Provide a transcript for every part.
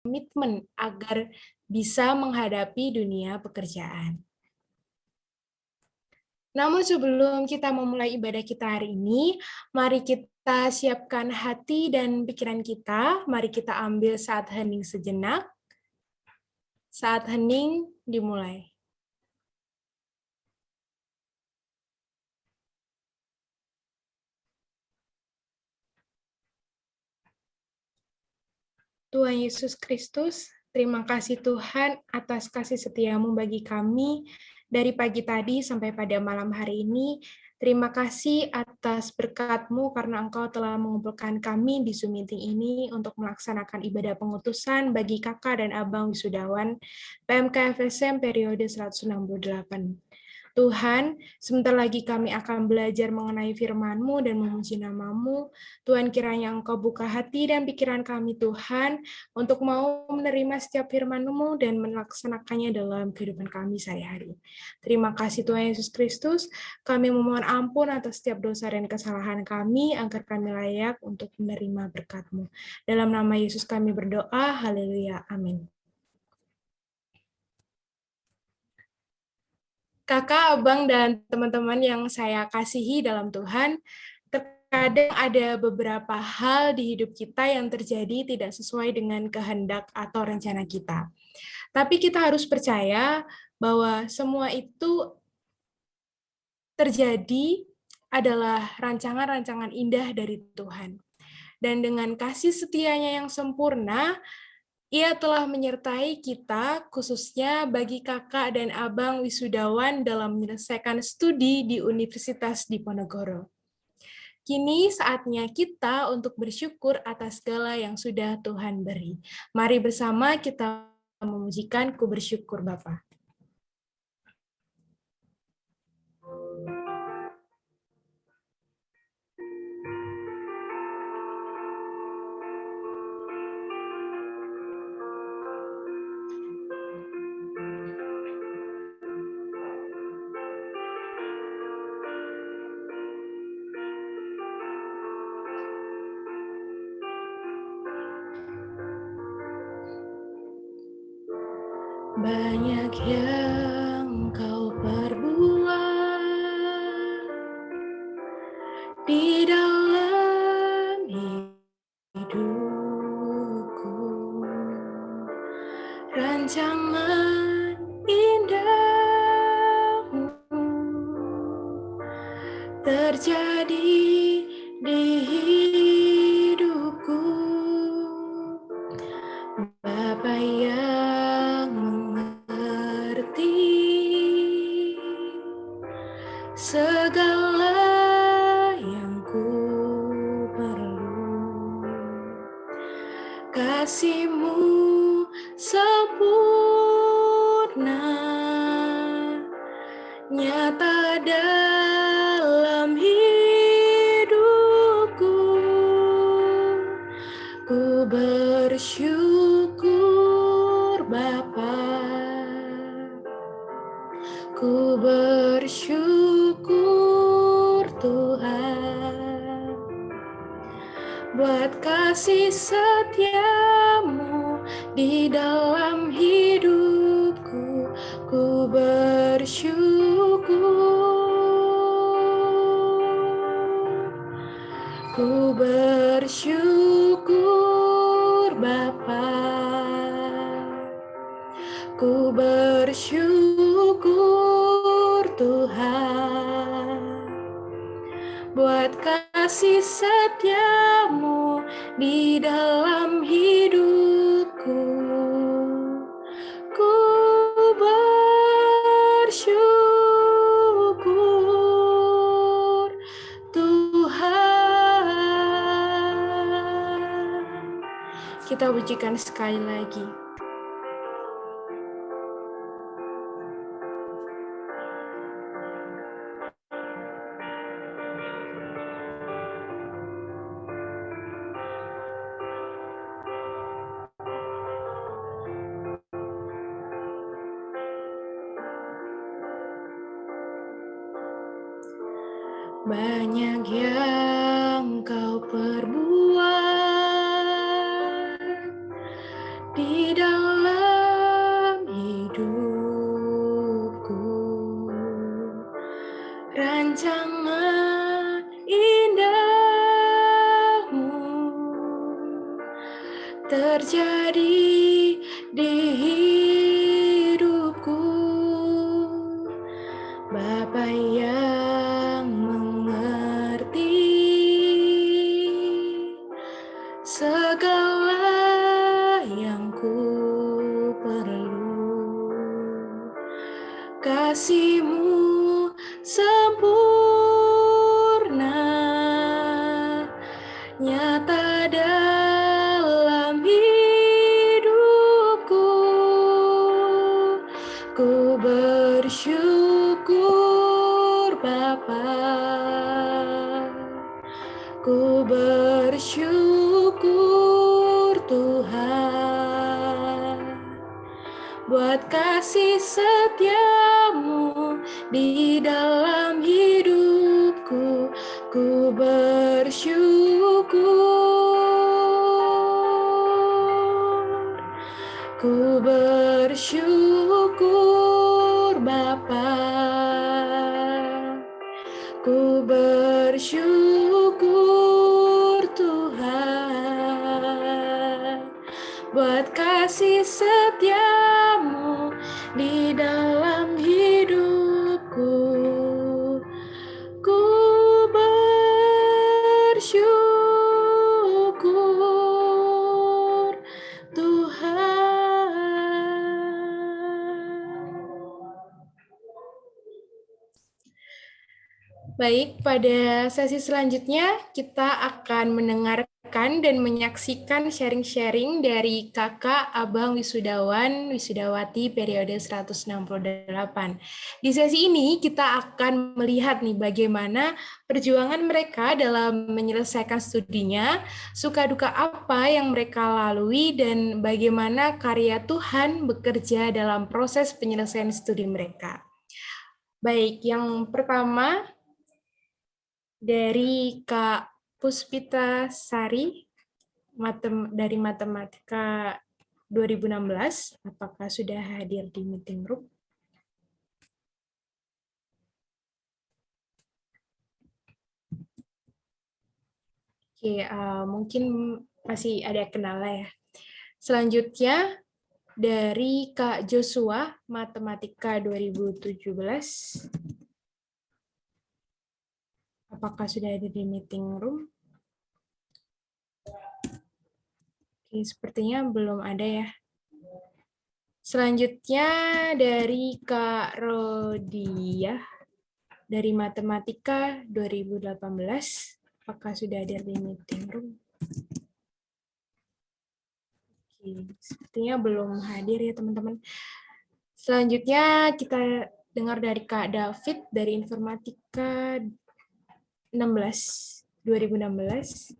komitmen agar bisa menghadapi dunia pekerjaan. Namun sebelum kita memulai ibadah kita hari ini, mari kita siapkan hati dan pikiran kita. Mari kita ambil saat hening sejenak. Saat hening dimulai. Tuhan Yesus Kristus, terima kasih Tuhan atas kasih setiamu bagi kami dari pagi tadi sampai pada malam hari ini. Terima kasih atas berkat-Mu karena Engkau telah mengumpulkan kami di Zoom meeting ini untuk melaksanakan ibadah pengutusan bagi kakak dan abang wisudawan PMK-FSM periode 168. Tuhan, sebentar lagi kami akan belajar mengenai firman-Mu dan memuji nama-Mu. Tuhan, kiranya Engkau buka hati dan pikiran kami, Tuhan, untuk mau menerima setiap firman-Mu dan melaksanakannya dalam kehidupan kami sehari-hari. Terima kasih Tuhan Yesus Kristus, kami memohon ampun atas setiap dosa dan kesalahan kami, agar kami layak untuk menerima berkat-Mu. Dalam nama Yesus kami berdoa, haleluya, amin. Kakak, abang, dan teman-teman yang saya kasihi dalam Tuhan, terkadang ada beberapa hal di hidup kita yang terjadi tidak sesuai dengan kehendak atau rencana kita. Tapi kita harus percaya bahwa semua itu terjadi adalah rancangan-rancangan indah dari Tuhan. Dan dengan kasih setianya yang sempurna, Ia telah menyertai kita, khususnya bagi kakak dan abang wisudawan dalam menyelesaikan studi di Universitas Diponegoro. Kini saatnya kita untuk bersyukur atas segala yang sudah Tuhan beri. Mari bersama kita memujikan Ku Bersyukur Bapa. Banyak yang Kau perbuat di dalam hidupku, rancangan indahmu terjadi di hidupku. Bapa yang mengerti segala yang ku perlu, kasih-Mu sempurna nyata dalam hidupku. Ku bersyukur Bapa, ku bersyukur Tuhan, buat kasih setiamu di dalam hidupku. Ku bersyukur, ku bersyukur Bapa, ku bersyukur Tuhan, buat kasih setiamu di dalam hidupku. Ku bersyukur Tuhan. Kita pujikan sekali lagi. Banyak yang Kau perbuat di terjadi di hidupku. Bapa yang mengerti segala yang ku perlu. Kasih-Mu sempurna nyata dalam hidupku. Ku bersyukur Bapa, ku bersyukur Tuhan, buat kasih setia-Mu di dalam hidupku. Ku bersyukur, ku bersyukur Bapa, ku bersyukur Tuhan, buat kasih setia-Mu di dalam hidupku. Ku bersyukur Tuhan. Baik, pada sesi selanjutnya kita akan mendengarkan dan menyaksikan sharing-sharing dari kakak, abang wisudawan, wisudawati periode 168. Di sesi ini kita akan melihat nih bagaimana perjuangan mereka dalam menyelesaikan studinya, suka duka apa yang mereka lalui, dan bagaimana karya Tuhan bekerja dalam proses penyelesaian studi mereka. Baik, yang pertama dari Kak Puspita Sari dari Matematika 2016, apakah sudah hadir di meeting room? Oke, mungkin masih ada kendala ya. Selanjutnya dari Kak Joshua Matematika 2017. Apakah sudah ada di meeting room? Oke, sepertinya belum ada ya. Selanjutnya dari Kak Rodia dari Matematika 2018. Apakah sudah ada di meeting room? Oke, sepertinya belum hadir ya teman-teman. Selanjutnya kita dengar dari Kak David dari Informatika 2016.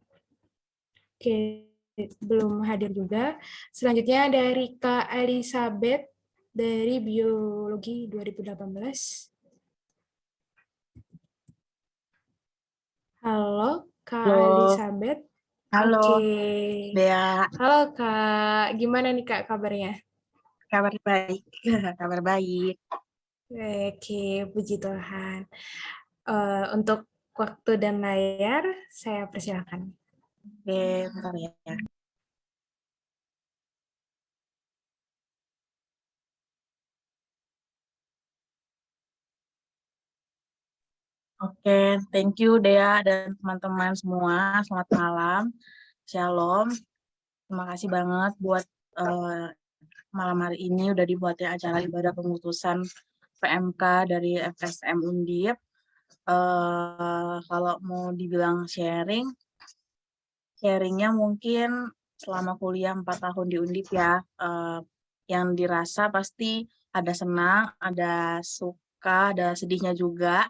Oke, belum hadir juga. Selanjutnya dari Kak Elizabeth dari Biologi 2018. Halo, Kak Elizabeth. Halo, Oke. Dea. Halo, Kak. Gimana nih, Kak, kabarnya? Kabar baik. Kabar baik. Oke, puji Tuhan. Untuk waktu dan layar, saya persilakan. Oke, bentar ya. Oke, thank you Dea dan teman-teman semua. Selamat malam. Shalom. Terima kasih banget buat malam hari ini udah dibuatnya acara ibadah pemutusan PMK dari FSM Undip. Kalau mau dibilang sharingnya mungkin selama kuliah 4 tahun di Undip ya, yang dirasa pasti ada senang, ada suka, ada sedihnya juga,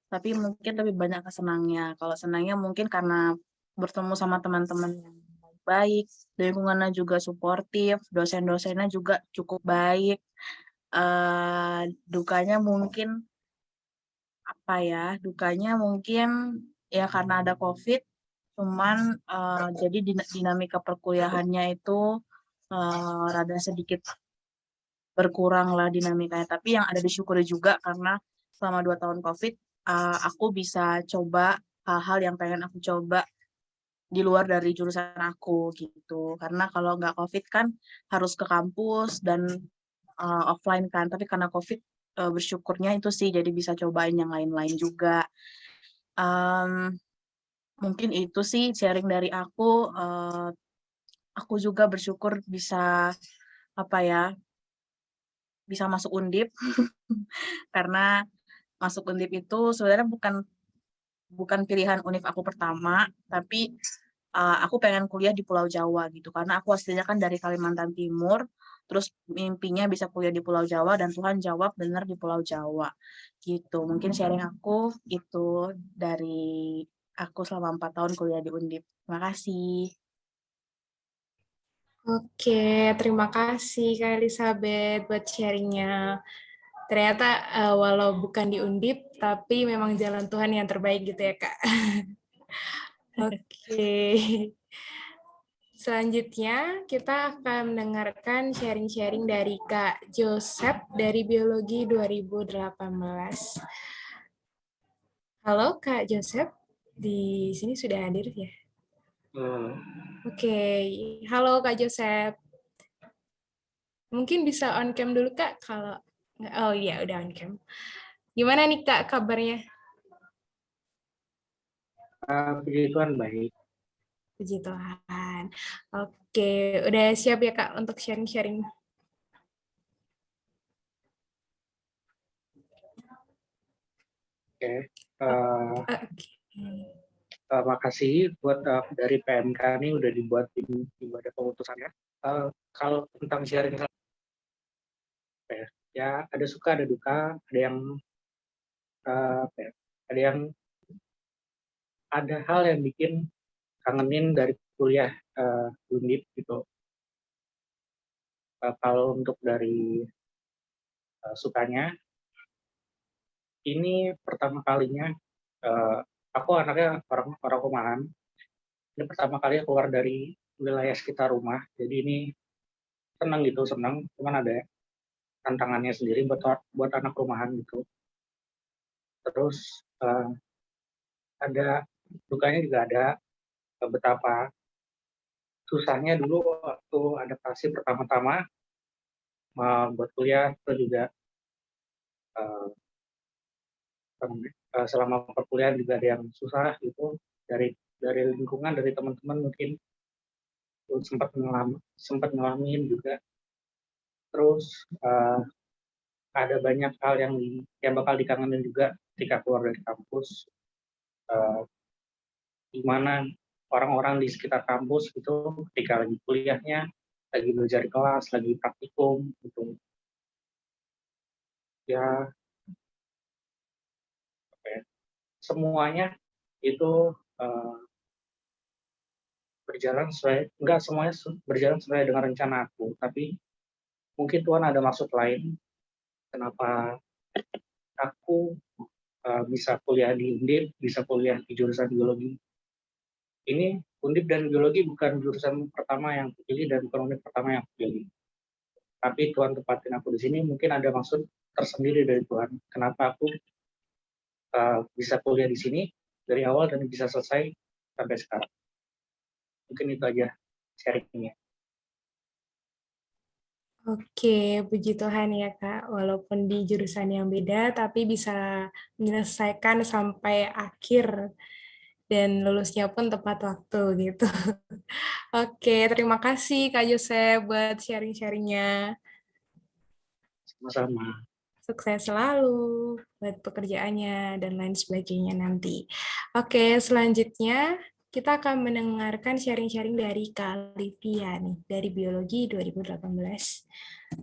tapi mungkin lebih banyak kesenangnya. Kalau senangnya mungkin karena bertemu sama teman-teman yang baik, lingkungannya juga suportif, dosen-dosennya juga cukup baik. Dukanya mungkin dukanya mungkin ya karena ada COVID, cuman jadi dinamika perkuliahannya itu rada sedikit berkurang lah dinamikanya. Tapi yang ada disyukuri juga karena selama 2 tahun COVID, aku bisa coba hal-hal yang pengen aku coba di luar dari jurusan aku gitu. Karena kalau nggak COVID kan harus ke kampus dan offline kan. Tapi karena COVID bersyukurnya itu sih jadi bisa cobain yang lain-lain juga. Mungkin itu sih sharing dari aku. Aku juga bersyukur bisa bisa masuk Undip karena masuk Undip itu sebenarnya bukan pilihan univ aku pertama, tapi aku pengen kuliah di Pulau Jawa gitu, karena aku aslinya kan dari Kalimantan Timur, terus mimpinya bisa kuliah di Pulau Jawa dan Tuhan jawab bener di Pulau Jawa, gitu. Mungkin sharing aku itu dari aku selama 4 tahun kuliah di Undip. Terima kasih. Oke, terima kasih Kak Elizabeth buat sharingnya. Ternyata walau bukan di Undip, tapi memang jalan Tuhan yang terbaik gitu ya Kak. Oke. Selanjutnya, kita akan mendengarkan sharing-sharing dari Kak Joseph dari Biologi 2018. Halo Kak Joseph, di sini sudah hadir ya? Oke, halo Kak Joseph. Mungkin bisa on cam dulu Kak, kalau oh iya udah on cam. Gimana nih Kak kabarnya? Puji Tuhan baik. Puji Tuhan. Oke, udah siap ya Kak untuk sharing-sharing? Oke. Oke. Makasih buat dari PMK ini udah dibuat ibadah pemutusannya. Kalau tentang sharing, ya ada suka ada duka, ada yang ada yang ada hal yang bikin kangenin dari kuliah Undip gitu. Kalau untuk dari sukanya, ini pertama kalinya aku anaknya orang rumahan. Ini pertama kali keluar dari wilayah sekitar rumah. Jadi ini senang, cuman ada tantangannya sendiri buat anak rumahan gitu. Terus ada dukanya juga ada, betapa susahnya dulu waktu adaptasi pertama-tama buat kuliah, terus juga selama perkuliahan juga ada yang susah gitu, dari lingkungan, dari teman-teman mungkin sempat ngalamin juga. Terus ada banyak hal yang bakal dikangenin juga ketika keluar dari kampus, di mana orang-orang di sekitar kampus itu ketika lagi kuliahnya, lagi belajar di kelas, lagi praktikum gitu. Ya, semuanya itu nggak semuanya berjalan sesuai dengan rencana aku, tapi mungkin Tuhan ada maksud lain kenapa aku bisa kuliah di Undip, bisa kuliah di jurusan biologi. Ini Undip dan biologi bukan jurusan pertama yang aku pilih dan bukan univ pertama yang aku pilih. Tapi Tuhan tempatin aku di sini, mungkin ada maksud tersendiri dari Tuhan. Kenapa aku bisa kuliah di sini dari awal dan bisa selesai sampai sekarang. Mungkin itu aja sharingnya. Oke, puji Tuhan ya Kak. Walaupun di jurusan yang beda, tapi bisa menyelesaikan sampai akhir dan lulusnya pun tepat waktu gitu. Oke, terima kasih Kak Yosef buat sharing-sharingnya. Sama-sama. Sukses selalu buat pekerjaannya dan lain sebagainya nanti. Oke, selanjutnya kita akan mendengarkan sharing-sharing dari Kak Livia nih, dari Biologi 2018.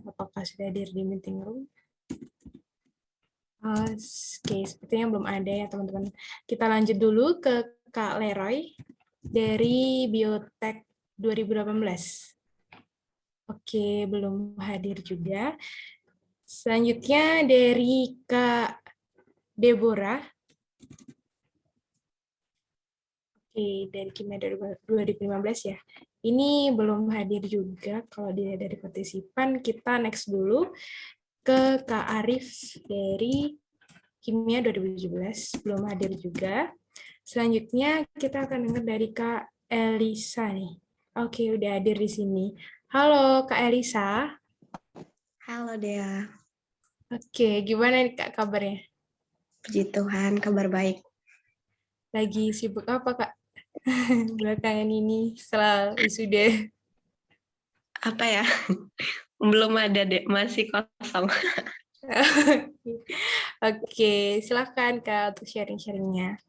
Apakah sudah hadir di meeting room? Oke, sepertinya belum ada ya teman-teman. Kita lanjut dulu ke Kak Leroy dari Biotek 2018. Oke, belum hadir juga. Selanjutnya dari Kak Deborah. Oke, dari Kimia 2015 ya. Ini belum hadir juga. Kalau dia dari partisipan, kita next dulu ke Kak Arif dari Kimia 2017. Belum hadir juga. Selanjutnya kita akan dengar dari Kak Elisa nih. Oke, udah hadir di sini. Halo, Kak Elisa. Halo Dea, Oke, gimana nih Kak kabarnya? puji Tuhan, kabar baik. Lagi sibuk apa Kak? Belakangan ini setelah wisuda. Apa ya? Belum ada deh, masih kosong. Oke, silakan Kak untuk sharing-sharingnya.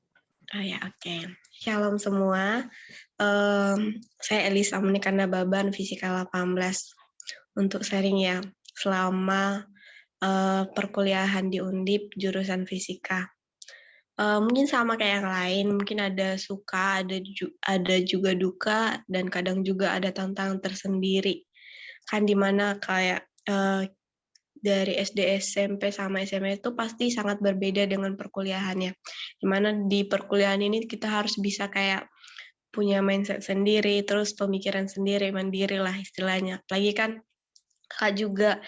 Oh ya, oke. Shalom semua. Saya Elisa Menikanda Baban, Fisika 18. Untuk sharing ya, selama perkuliahan di Undip, jurusan Fisika. Mungkin sama kayak yang lain, mungkin ada suka, ada juga duka, dan kadang juga ada tantangan tersendiri. Kan dimana kayak dari SD, SMP, sama SMA itu pasti sangat berbeda dengan perkuliahannya. Dimana di perkuliahan ini kita harus bisa kayak punya mindset sendiri, terus pemikiran sendiri, mandiri lah istilahnya. Apalagi kan Kak juga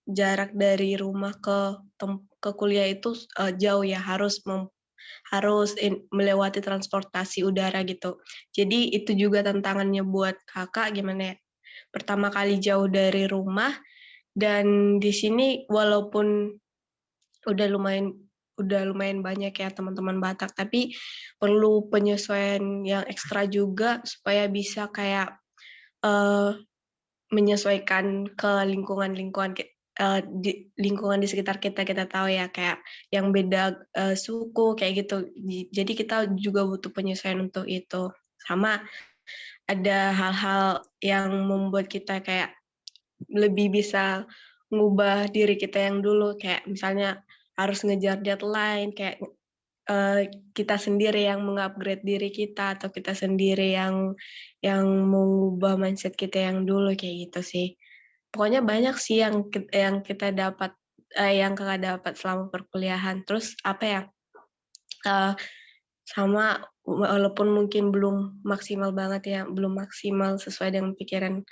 jarak dari rumah ke kuliah itu jauh ya, harus melewati transportasi udara gitu. Jadi itu juga tantangannya buat kakak gimana ya? Pertama kali jauh dari rumah, dan di sini walaupun udah lumayan banyak ya teman-teman Batak, tapi perlu penyesuaian yang ekstra juga supaya bisa kayak menyesuaikan ke lingkungan di sekitar kita. Kita tahu ya kayak yang beda suku kayak gitu. Jadi kita juga butuh penyesuaian untuk itu. Sama ada hal-hal yang membuat kita kayak lebih bisa ngubah diri kita yang dulu, kayak misalnya harus ngejar deadline, kayak kita sendiri yang mengupgrade diri kita, atau kita sendiri yang mengubah mindset kita yang dulu, kayak gitu sih. Pokoknya banyak sih yang kita dapat, yang kakak dapat selama perkuliahan. Terus apa ya, sama walaupun mungkin belum maksimal banget ya, belum maksimal sesuai dengan pikiran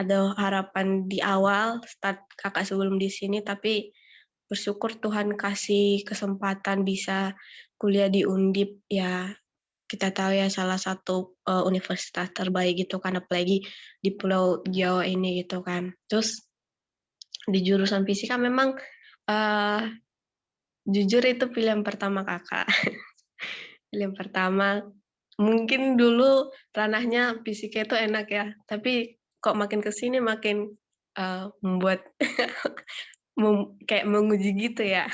ada harapan di awal start kakak sebelum di sini, tapi bersyukur Tuhan kasih kesempatan bisa kuliah di Undip ya. Kita tahu ya salah satu universitas terbaik gitu kan, apalagi di Pulau Jawa ini gitu kan. Terus di jurusan fisika memang jujur itu pilihan pertama kakak. Pilihan pertama, mungkin dulu ranahnya fisika itu enak ya, tapi kok makin kesini makin membuat kayak menguji gitu ya.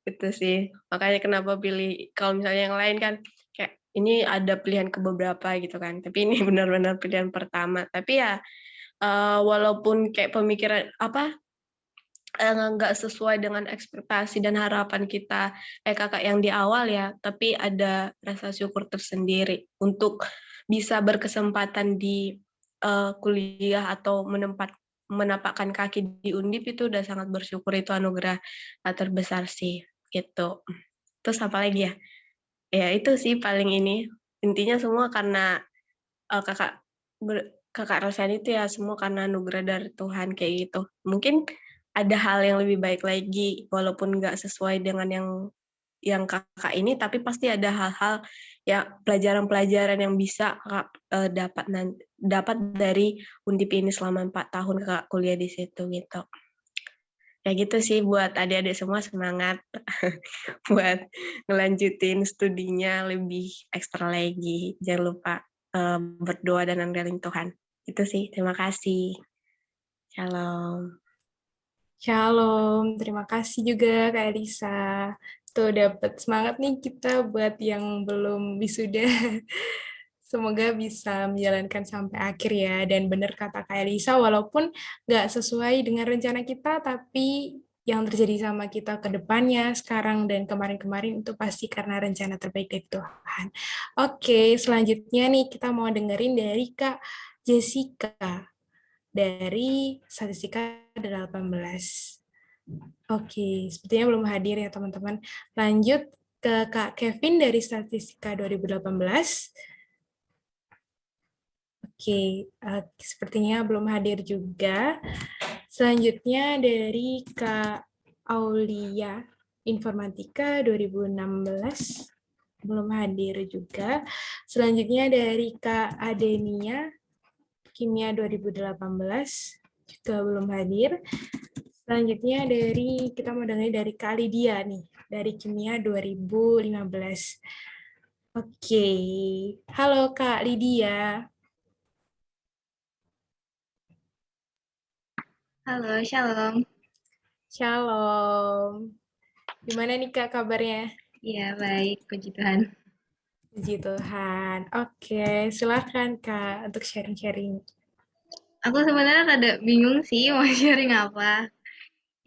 Itu sih, makanya kenapa pilih, kalau misalnya yang lain kan kayak ini ada pilihan ke beberapa gitu kan, tapi ini benar-benar pilihan pertama. Tapi ya walaupun kayak pemikiran nggak sesuai dengan ekspektasi dan harapan kita kakak yang di awal ya, tapi ada rasa syukur tersendiri untuk bisa berkesempatan di kuliah atau menapakkan kaki di Undip. Itu udah sangat bersyukur, itu anugerah terbesar sih gitu. Terus apa lagi ya? Ya itu sih paling ini. Intinya semua karena kakak rasain itu ya semua karena anugerah dari Tuhan kayak gitu. Mungkin ada hal yang lebih baik lagi, walaupun nggak sesuai dengan yang kakak ini, tapi pasti ada hal-hal ya, pelajaran-pelajaran yang bisa kakak dapat dari Undip ini selama 4 tahun kakak kuliah di situ gitu. Ya gitu sih, buat adik-adik semua semangat buat ngelanjutin studinya lebih ekstra lagi. Jangan lupa berdoa dan andalin Tuhan. Itu sih, terima kasih. Shalom. Shalom, terima kasih juga Kak Elisa. Tuh dapat semangat nih kita buat yang belum wisuda. Semoga bisa menjalankan sampai akhir ya. Dan benar kata Kak Elisa, walaupun nggak sesuai dengan rencana kita, tapi yang terjadi sama kita ke depannya, sekarang dan kemarin-kemarin itu pasti karena rencana terbaik dari Tuhan. Oke, selanjutnya nih kita mau dengerin dari Kak Jessica dari Statistika 18. Oke, sepertinya belum hadir ya teman-teman. Lanjut ke Kak Kevin dari Statistika 2018. Oke, sepertinya belum hadir juga. Selanjutnya dari Kak Aulia, Informatika 2016. belum hadir juga. Selanjutnya dari Kak Adenia, Kimia 2018, juga belum hadir. Selanjutnya kita mau dengar dari Kak Lydia nih, dari Kimia 2015. Oke, halo Kak Lydia. Halo, Shalom. Shalom. Gimana nih Kak kabarnya? Iya, baik, puji Tuhan. Puji Tuhan. Oke, silakan Kak untuk sharing-sharing. Aku sebenarnya rada bingung sih mau sharing apa.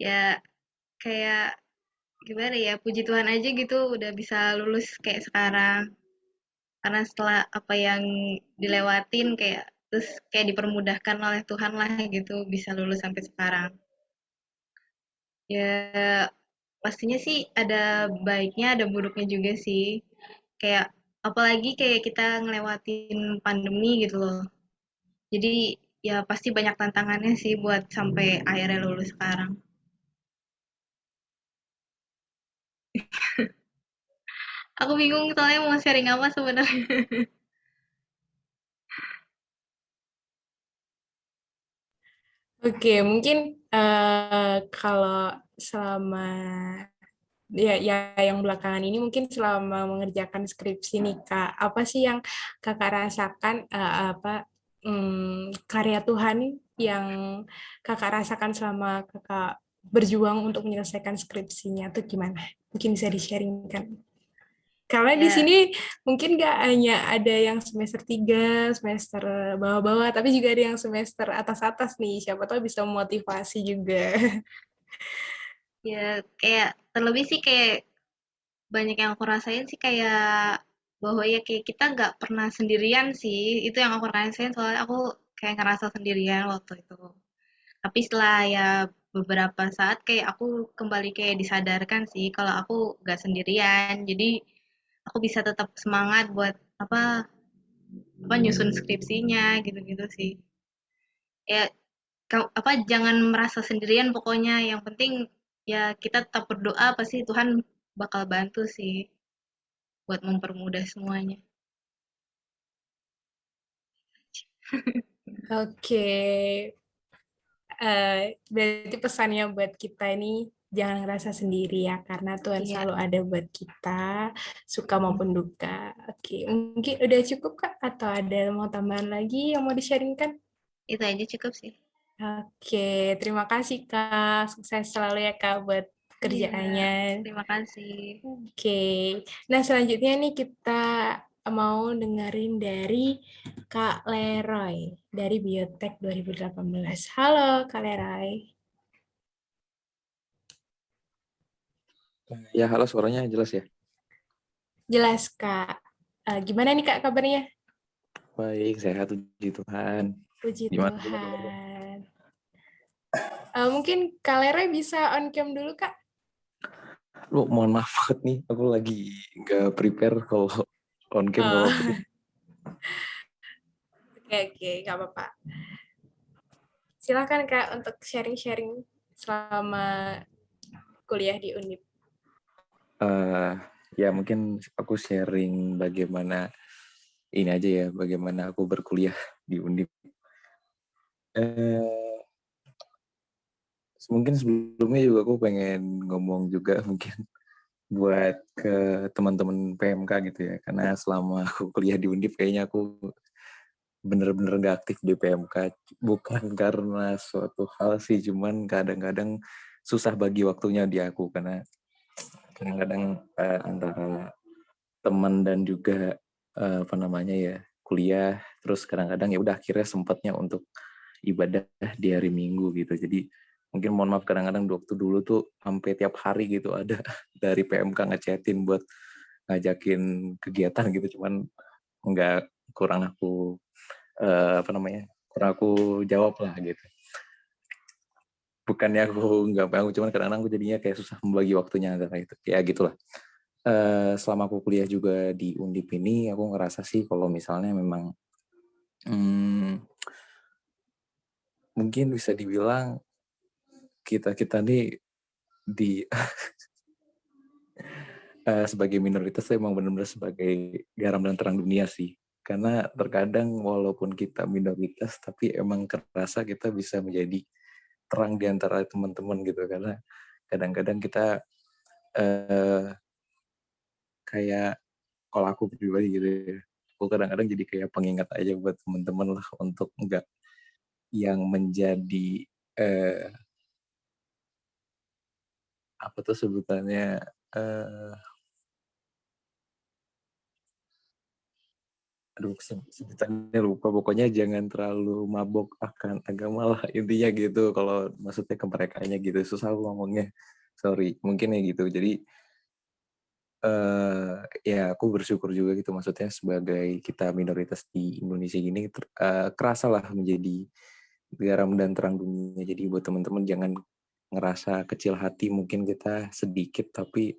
Ya, kayak gimana ya, puji Tuhan aja gitu udah bisa lulus kayak sekarang. Karena setelah apa yang dilewatin terus kayak dipermudahkan oleh Tuhan lah gitu bisa lulus sampai sekarang. Ya, pastinya sih ada baiknya, ada buruknya juga sih. Kayak apalagi kayak kita ngelewatin pandemi gitu loh. Jadi ya pasti banyak tantangannya sih buat sampai akhirnya lulus sekarang. Aku bingung soalnya mau sharing apa sebenarnya. Oke, mungkin kalau selama yang belakangan ini mungkin selama mengerjakan skripsi nih Kak, apa sih yang Kakak rasakan karya Tuhan yang Kakak rasakan selama Kakak berjuang untuk menyelesaikan skripsinya tuh gimana? Mungkin bisa di-sharingkan. Karena di Ya, sini mungkin nggak hanya ada yang semester 3, semester bawah-bawah, tapi juga ada yang semester atas-atas nih. Siapa tahu bisa memotivasi juga. ya kayak terlebih sih kayak banyak yang aku rasain sih kayak bahwa ya kayak kita nggak pernah sendirian sih. Itu yang aku rasain soalnya aku kayak ngerasa sendirian waktu itu. Tapi setelah ya beberapa saat kayak aku kembali kayak disadarkan sih kalau aku nggak sendirian. Jadi aku bisa tetap semangat buat apa nyusun skripsinya gitu-gitu sih. Ya jangan merasa sendirian pokoknya yang penting ya kita tetap berdoa pasti Tuhan bakal bantu sih buat mempermudah semuanya. Oke, berarti pesannya buat kita ini jangan ngerasa sendiri ya, karena Tuhan Iya, selalu ada buat kita, suka maupun duka. Oke, mungkin udah cukup Kak? Atau ada mau tambahan lagi yang mau di-sharingkan? itu aja cukup sih. Oke, terima kasih Kak. Sukses selalu ya Kak buat Iya, kerjaannya. terima kasih. Oke, nah selanjutnya nih kita mau dengerin dari Kak Leroy dari Biotek 2018. Halo Kak Leroy. Ya, halo, suaranya jelas ya? Jelas Kak. Gimana nih Kak kabarnya? Baik, sehat puji Tuhan. Puji Gimana juga kabarnya? Tuhan. Mungkin Kak Leroy bisa on cam dulu Kak? Lu mohon maaf banget nih, aku lagi nggak prepare kalau on cam nggak Oh, apa-apa sih. oke, nggak apa-apa. Silakan Kak untuk sharing-sharing selama kuliah di Undip. Ya mungkin aku sharing bagaimana ini aja ya, bagaimana aku berkuliah di Undip. Mungkin sebelumnya juga aku pengen ngomong juga mungkin buat ke teman-teman PMK gitu ya, karena selama aku kuliah di Undip kayaknya aku bener-bener gak aktif di PMK, bukan karena suatu hal sih, cuman kadang-kadang susah bagi waktunya di aku, karena kadang-kadang antara teman dan juga kuliah, terus kadang-kadang ya udah akhirnya sempatnya untuk ibadah di hari Minggu gitu. Jadi mungkin mohon maaf, kadang-kadang waktu dulu tuh sampai tiap hari gitu ada dari PMK ngechatin buat ngajakin kegiatan gitu, cuman kurang aku kurang aku jawab lah gitu. Bukannya aku nggak mau, cuman kadang-kadang aku jadinya kayak susah membagi waktunya antara itu. Ya gitulah. Selama aku kuliah juga di Undip ini, aku ngerasa sih kalau misalnya memang mungkin bisa dibilang kita nih di sebagai minoritas emang benar-benar sebagai garam dan terang dunia sih. Karena terkadang walaupun kita minoritas, tapi emang kerasa kita bisa menjadi terang di antara teman-teman gitu. Karena kadang-kadang kita kayak, kalau aku pribadi gitu ya, aku kadang-kadang jadi kayak pengingat aja buat teman-teman lah untuk enggak yang menjadi apa tuh sebutannya, aduh sebutannya lupa, pokoknya jangan terlalu mabok akan agama lah intinya gitu, kalau maksudnya ke merekanya gitu, susah aku ngomongnya, sorry, mungkin ya gitu. Jadi ya aku bersyukur juga gitu, maksudnya sebagai kita minoritas di Indonesia gini kerasa lah menjadi garam dan terang dunia. Jadi buat teman-teman jangan ngerasa kecil hati, mungkin kita sedikit tapi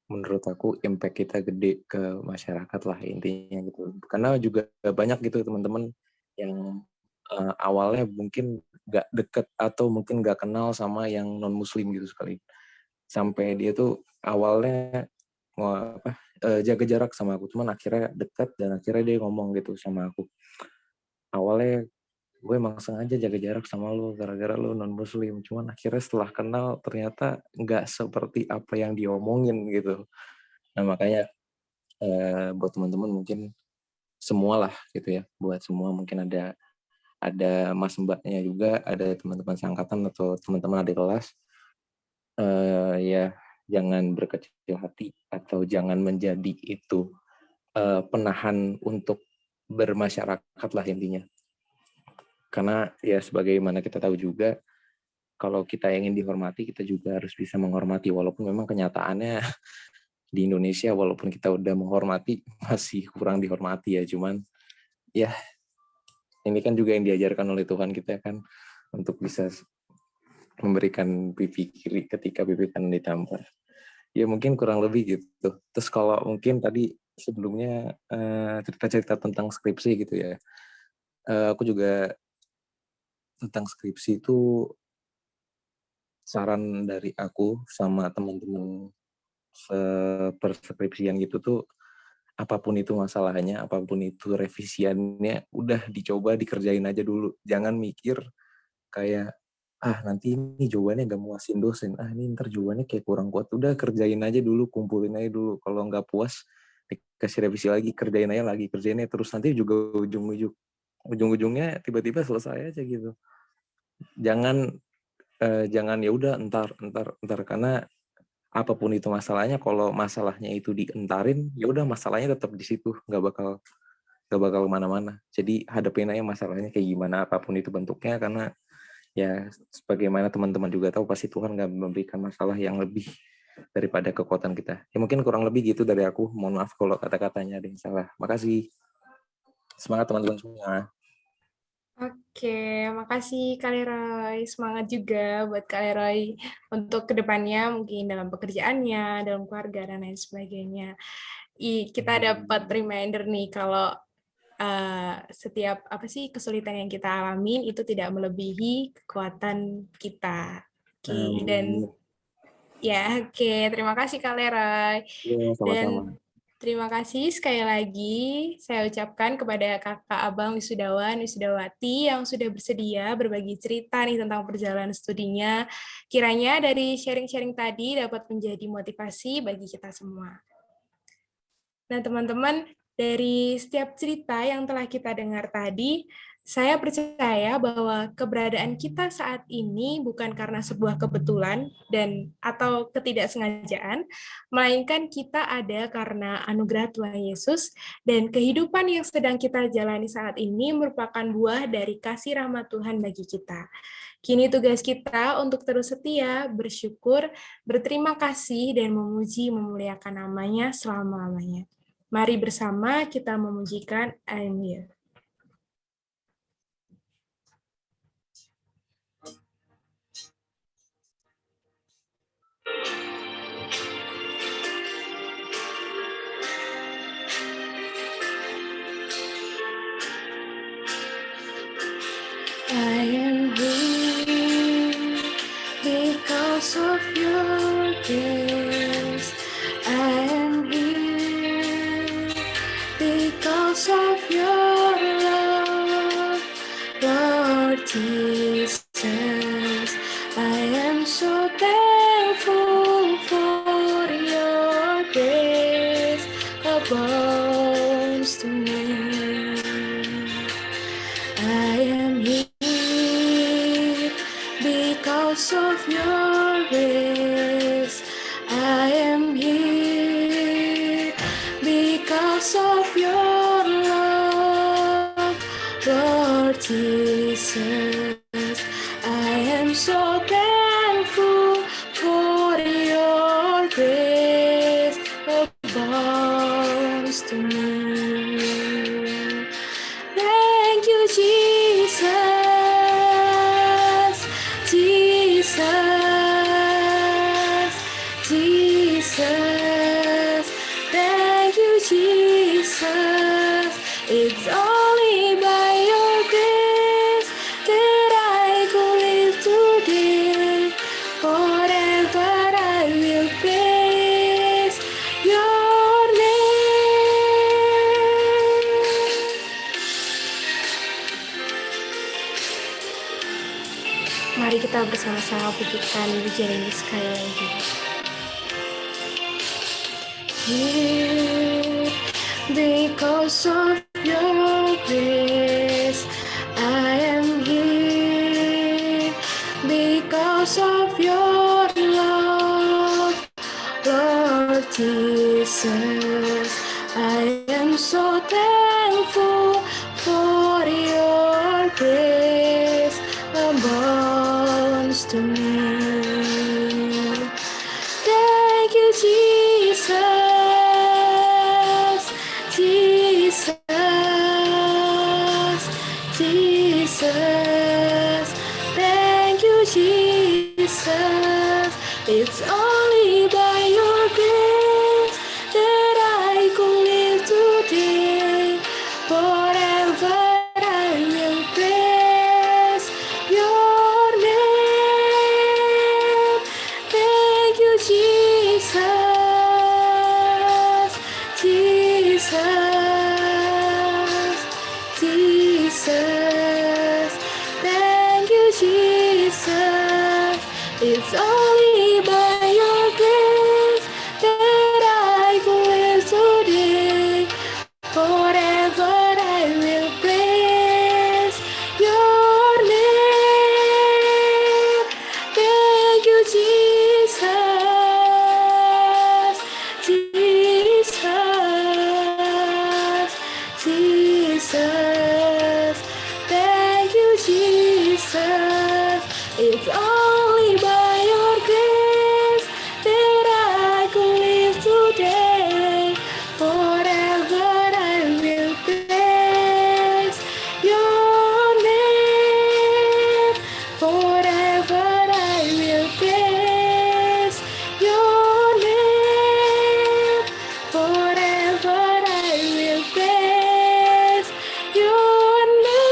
menurut aku impact kita gede ke masyarakat lah intinya gitu. Karena juga banyak gitu teman-teman yang awalnya mungkin nggak deket atau mungkin nggak kenal sama yang non muslim gitu sekali. Sampai dia tuh awalnya jaga jarak sama aku, cuman akhirnya dekat dan akhirnya dia ngomong gitu sama aku. Awalnya gue emang sengaja jaga jarak sama lu gara-gara lu non muslim, cuman akhirnya setelah kenal ternyata nggak seperti apa yang diomongin gitu. Nah makanya buat teman-teman mungkin semualah gitu ya, buat semua mungkin ada mas mbaknya juga, ada teman-teman seangkatan atau teman-teman adik kelas, ya jangan berkecil hati atau jangan menjadi itu penahan untuk bermasyarakat lah intinya. Karena ya sebagaimana kita tahu juga, kalau kita ingin dihormati, kita juga harus bisa menghormati. Walaupun memang kenyataannya di Indonesia, walaupun kita udah menghormati, masih kurang dihormati ya. Cuman ya ini kan juga yang diajarkan oleh Tuhan kita kan, untuk bisa memberikan pipi kiri ketika pipi kanan ditampar. Ya mungkin kurang lebih gitu. Terus kalau mungkin tadi sebelumnya cerita-cerita tentang skripsi gitu ya. Aku juga tentang skripsi itu saran dari aku sama teman-teman seperskripsian gitu tuh, apapun itu masalahnya, apapun itu revisiannya, udah dicoba dikerjain aja dulu. Jangan mikir kayak, nanti ini jawabannya nggak muasin dosen, ini ntar jawabannya kayak kurang kuat. Udah kerjain aja dulu, kumpulin aja dulu. Kalau nggak puas, dikasih revisi lagi, kerjain aja lagi, kerjainnya terus. Nanti juga ujung-ujungnya tiba-tiba selesai aja gitu. Jangan ya udah entar karena apapun itu masalahnya, kalau masalahnya itu dientarin, ya udah masalahnya tetap di situ, nggak bakal kemana-mana. Jadi hadapin aja masalahnya kayak gimana, apapun itu bentuknya, karena ya sebagaimana teman-teman juga tahu, pasti Tuhan nggak memberikan masalah yang lebih daripada kekuatan kita. Ya mungkin kurang lebih gitu dari aku. Mohon maaf kalau kata-katanya ada yang salah. Makasih. Semangat teman-teman semua. Oke, makasih Kak Leroy. Semangat juga buat Kak Leroy untuk kedepannya, mungkin dalam pekerjaannya, dalam keluarga, dan lain sebagainya. Kita dapat reminder nih, kalau setiap kesulitan yang kita alamin itu tidak melebihi kekuatan kita. Dan terima kasih Kak Leroy. Ya, sama-sama. Dan terima kasih sekali lagi saya ucapkan kepada kakak abang wisudawan, wisudawati yang sudah bersedia berbagi cerita nih tentang perjalanan studinya. Kiranya dari sharing-sharing tadi dapat menjadi motivasi bagi kita semua. Nah teman-teman, dari setiap cerita yang telah kita dengar tadi, saya percaya bahwa keberadaan kita saat ini bukan karena sebuah kebetulan atau ketidaksengajaan, melainkan kita ada karena anugerah Tuhan Yesus, dan kehidupan yang sedang kita jalani saat ini merupakan buah dari kasih rahmat Tuhan bagi kita. Kini tugas kita untuk terus setia, bersyukur, berterima kasih, dan memuji memuliakan namanya selama-lamanya. Mari bersama kita memujikan Amin. I am here because of your grace. I am because of your grace, I am here. Because of your love, Lord Jesus, I am so thankful for your grace abounds to me. Thank you, Jesus, Jesus, Jesus. Thank you, Jesus. It's only by your grace that I could live today. Forever I will praise your name. Mari kita bersama-sama pujikan pujian ini sekali lagi. Here, because of your grace, I am here. Because of your love, Lord Jesus, I am so thankful for your grace abounds to me. Thank you, Jesus, Jesus, Jesus. Thank you, Jesus. It's only by your grace that I could live today. Forever I will praise your name. Thank you, Jesus, Jesus, Jesus. Thank you, Jesus. It's only by your grace that I could live today. Forever I will praise your name. Thank you, Jesus, Jesus, Jesus. Thank you, Jesus. It's only by your grace that I could live today. Forever I will praise your name. Forever I will praise your name. Forever I will praise your name.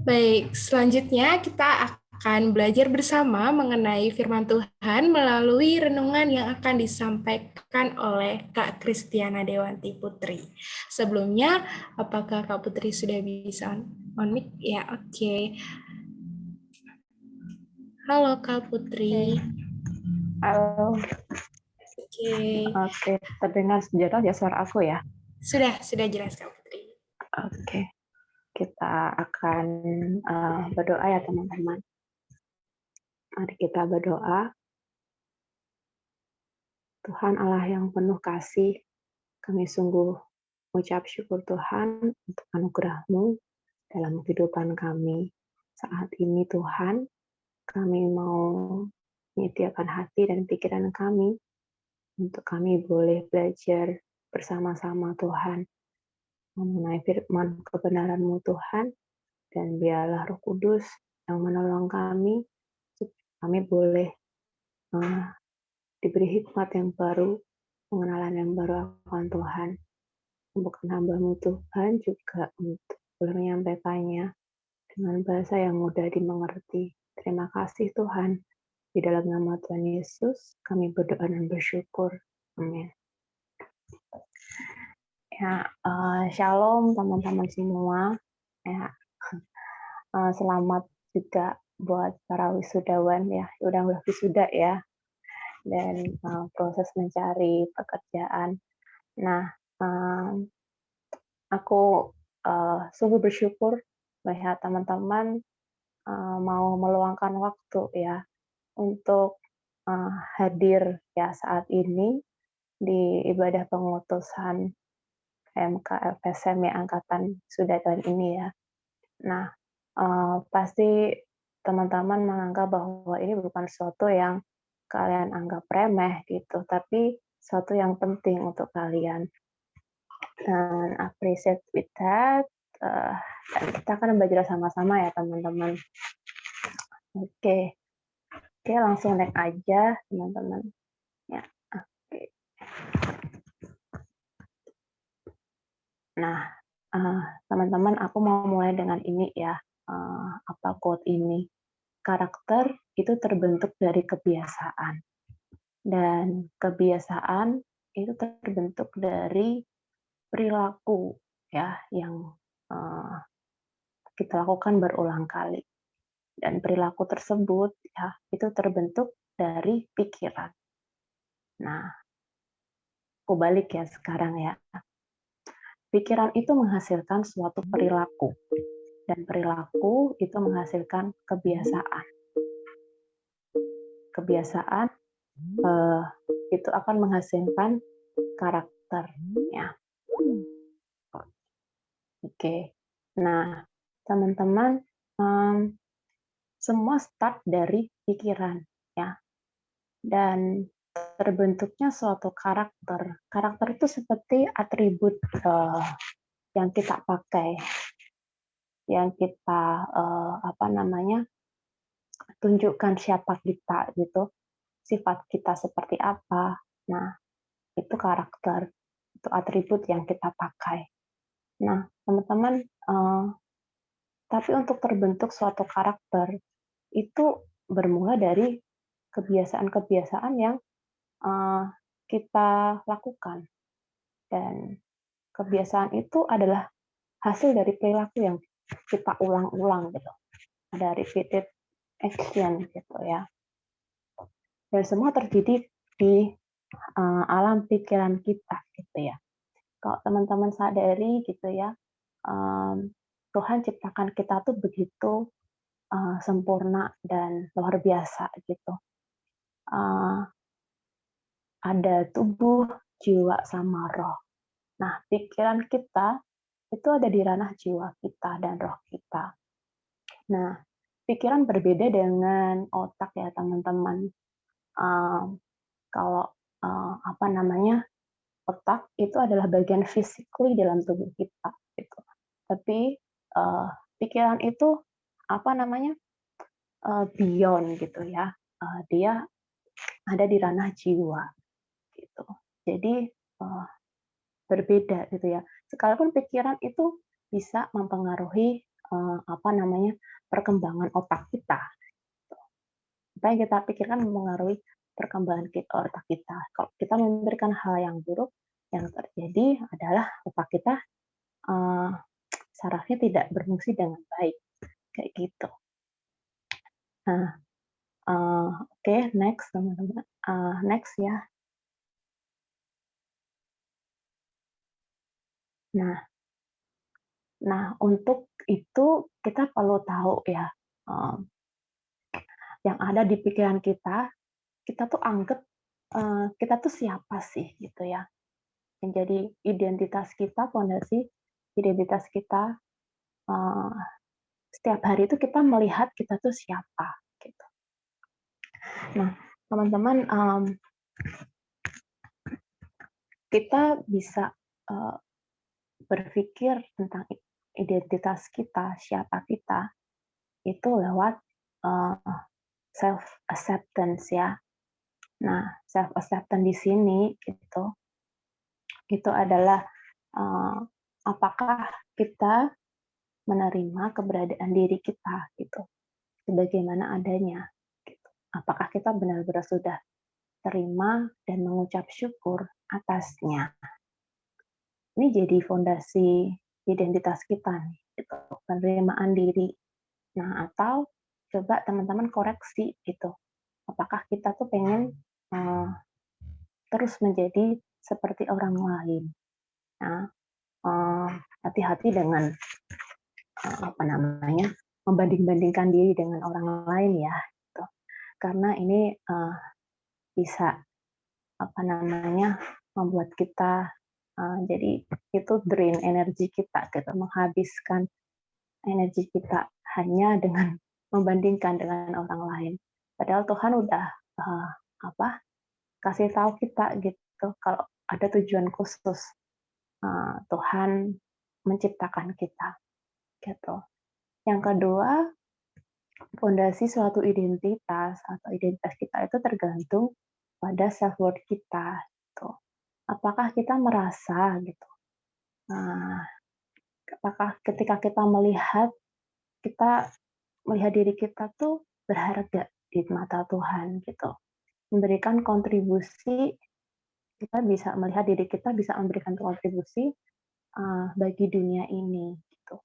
Baik, selanjutnya kita akan belajar bersama mengenai firman Tuhan melalui renungan yang akan disampaikan oleh Kak Kristiana Dewanti Putri. Sebelumnya, apakah Kak Putri sudah bisa on mic? Ya, oke. Halo Kak Putri. Halo, Oke. terdengar jelas ya suara aku ya? Sudah jelas Kak Putri. Oke, kita akan berdoa ya teman-teman. Mari kita berdoa. Tuhan Allah yang penuh kasih, kami sungguh mengucap syukur Tuhan untuk anugerah-Mu dalam kehidupan kami. Saat ini Tuhan, kami mau menyediakan hati dan pikiran kami untuk kami boleh belajar bersama-sama Tuhan mengenai firman kebenaran-Mu Tuhan, dan biarlah Roh Kudus yang menolong kami supaya kami boleh diberi hikmat yang baru, pengenalan yang baru akan Tuhan. Bukan hamba-Mu Tuhan juga untuk boleh menyampaikannya dengan bahasa yang mudah dimengerti. Terima kasih Tuhan. Di dalam nama Tuhan Yesus kami berdoa dan bersyukur. Amin. Ya, shalom teman-teman semua. Ya, selamat juga buat para wisudawan ya, udah wisuda ya, dan proses mencari pekerjaan. Nah, aku sungguh bersyukur melihat teman-teman mau meluangkan waktu ya untuk hadir ya saat ini di ibadah pengutusan KMK FSM ya angkatan sudah tahun ini ya. Nah, pasti teman-teman menganggap bahwa ini bukan sesuatu yang kalian anggap remeh gitu, tapi sesuatu yang penting untuk kalian. Dan appreciate with that. Dan kita akan belajar sama-sama ya teman-teman. Oke, langsung next aja teman-teman. Ya, oke. Nah, teman-teman, aku mau mulai dengan ini ya. Apa quote ini? Karakter itu terbentuk dari kebiasaan. Dan kebiasaan itu terbentuk dari perilaku ya yang kita lakukan berulang kali. Dan perilaku tersebut ya itu terbentuk dari pikiran. Nah, aku balik ya sekarang ya. Pikiran itu menghasilkan suatu perilaku dan perilaku itu menghasilkan kebiasaan. Kebiasaan itu akan menghasilkan karakter ya. Oke. Nah, teman-teman, semua start dari pikiran ya. Dan terbentuknya suatu karakter. Karakter itu seperti atribut yang kita pakai, yang kita tunjukkan siapa kita gitu, sifat kita seperti apa. Nah, itu karakter, itu atribut yang kita pakai. Nah, teman-teman, tapi untuk terbentuk suatu karakter itu bermula dari kebiasaan-kebiasaan yang kita lakukan. Dan kebiasaan itu adalah hasil dari perilaku yang kita ulang-ulang gitu. Ada repeated action gitu ya. Dan semua terjadi di alam pikiran kita gitu ya. Kalau teman-teman sadari gitu ya, Tuhan ciptakan kita tuh begitu sempurna dan luar biasa gitu. Ada tubuh, jiwa, sama roh. Nah, pikiran kita itu ada di ranah jiwa kita dan roh kita. Nah, pikiran berbeda dengan otak ya teman-teman. Kalau otak itu adalah bagian physically dalam tubuh kita gitu. Tapi pikiran itu beyond gitu ya. Dia ada di ranah jiwa gitu. Jadi berbeda gitu ya. Sekalipun pikiran itu bisa mempengaruhi perkembangan otak kita. Apa yang kita pikirkan mempengaruhi perkembangan otak kita. Kalau kita memberikan hal yang buruk, yang terjadi adalah otak kita sarafnya tidak berfungsi dengan baik, kayak gitu. Nah, oke, next teman-teman, next ya. Nah, untuk itu kita perlu tahu ya, yang ada di pikiran kita tuh anggap kita tuh siapa sih gitu ya. Menjadi identitas kita, fondasi identitas kita. Setiap hari itu kita melihat kita tuh siapa gitu. Nah, teman-teman, kita bisa berpikir tentang identitas kita, siapa kita, itu lewat self acceptance ya. Nah, self acceptance di sini itu adalah apakah kita menerima keberadaan diri kita gitu, sebagaimana adanya. Gitu. Apakah kita benar-benar sudah terima dan mengucap syukur atasnya. Ini jadi fondasi identitas kita nih, gitu, penerimaan diri. Nah, atau coba teman-teman koreksi gitu. Apakah kita tuh pengen terus menjadi seperti orang lain? Nah, hati-hati dengan membanding-bandingkan diri dengan orang lain ya, gitu. Karena ini bisa membuat kita jadi itu drain energi kita, gitu, menghabiskan energi kita hanya dengan membandingkan dengan orang lain. Padahal Tuhan udah kasih tahu kita gitu kalau ada tujuan khusus Tuhan menciptakan kita, gitu. Yang kedua, fondasi suatu identitas atau identitas kita itu tergantung pada self worth kita. Gitu. Apakah kita merasa gitu? Apakah ketika kita melihat diri kita tuh berharga di mata Tuhan gitu, memberikan kontribusi, kita bisa melihat diri kita bisa memberikan kontribusi bagi dunia ini gitu.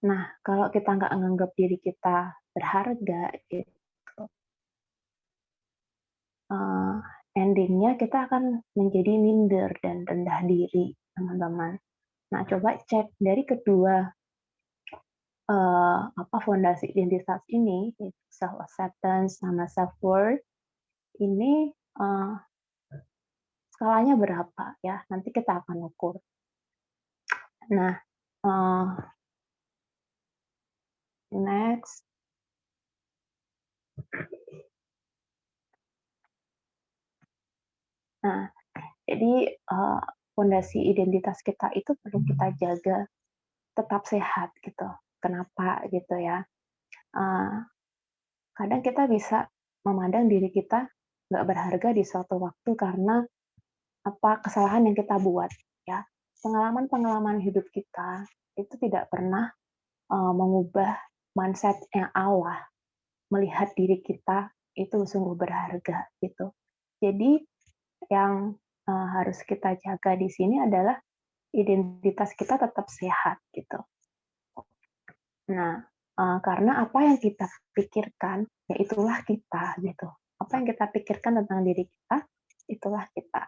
Nah, kalau kita nggak menganggap diri kita berharga gitu, endingnya kita akan menjadi minder dan rendah diri, teman-teman. Nah, coba cek dari kedua fondasi identitas ini, self acceptance sama self worth ini skalanya berapa ya? Nanti kita akan ukur. Nah, next. Nah, jadi fondasi identitas kita itu perlu kita jaga tetap sehat gitu. Kenapa gitu ya? Kadang kita bisa memandang diri kita nggak berharga di suatu waktu karena kesalahan yang kita buat ya. Pengalaman-pengalaman hidup kita itu tidak pernah mengubah mindset yang Allah melihat diri kita itu sungguh berharga gitu. Jadi yang harus kita jaga di sini adalah identitas kita tetap sehat gitu. Nah, karena apa yang kita pikirkan, ya itulah kita gitu. Apa yang kita pikirkan tentang diri kita, itulah kita.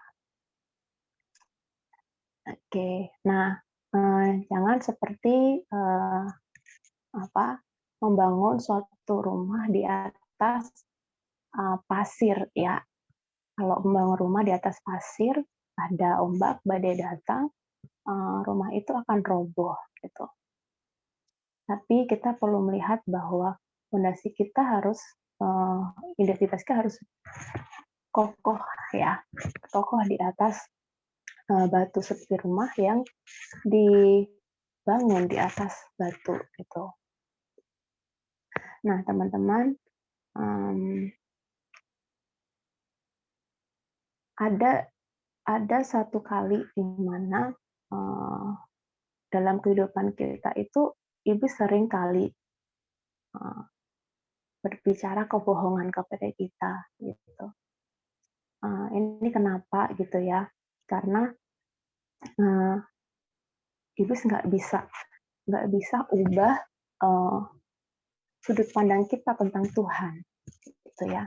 Oke, nah jangan seperti membangun suatu rumah di atas pasir ya. Kalau membangun rumah di atas pasir, ada ombak, badai datang, rumah itu akan roboh gitu. Tapi kita perlu melihat bahwa fondasi kita harus identitas kita harus kokoh ya, kokoh di atas batu seperti rumah yang dibangun di atas batu gitu. Nah, teman-teman, ada satu kali di mana dalam kehidupan kita itu ibu sering kali berbicara kebohongan kepada kita gitu. Ini kenapa gitu ya? Karena iblis nggak bisa ubah sudut pandang kita tentang Tuhan, gitu ya.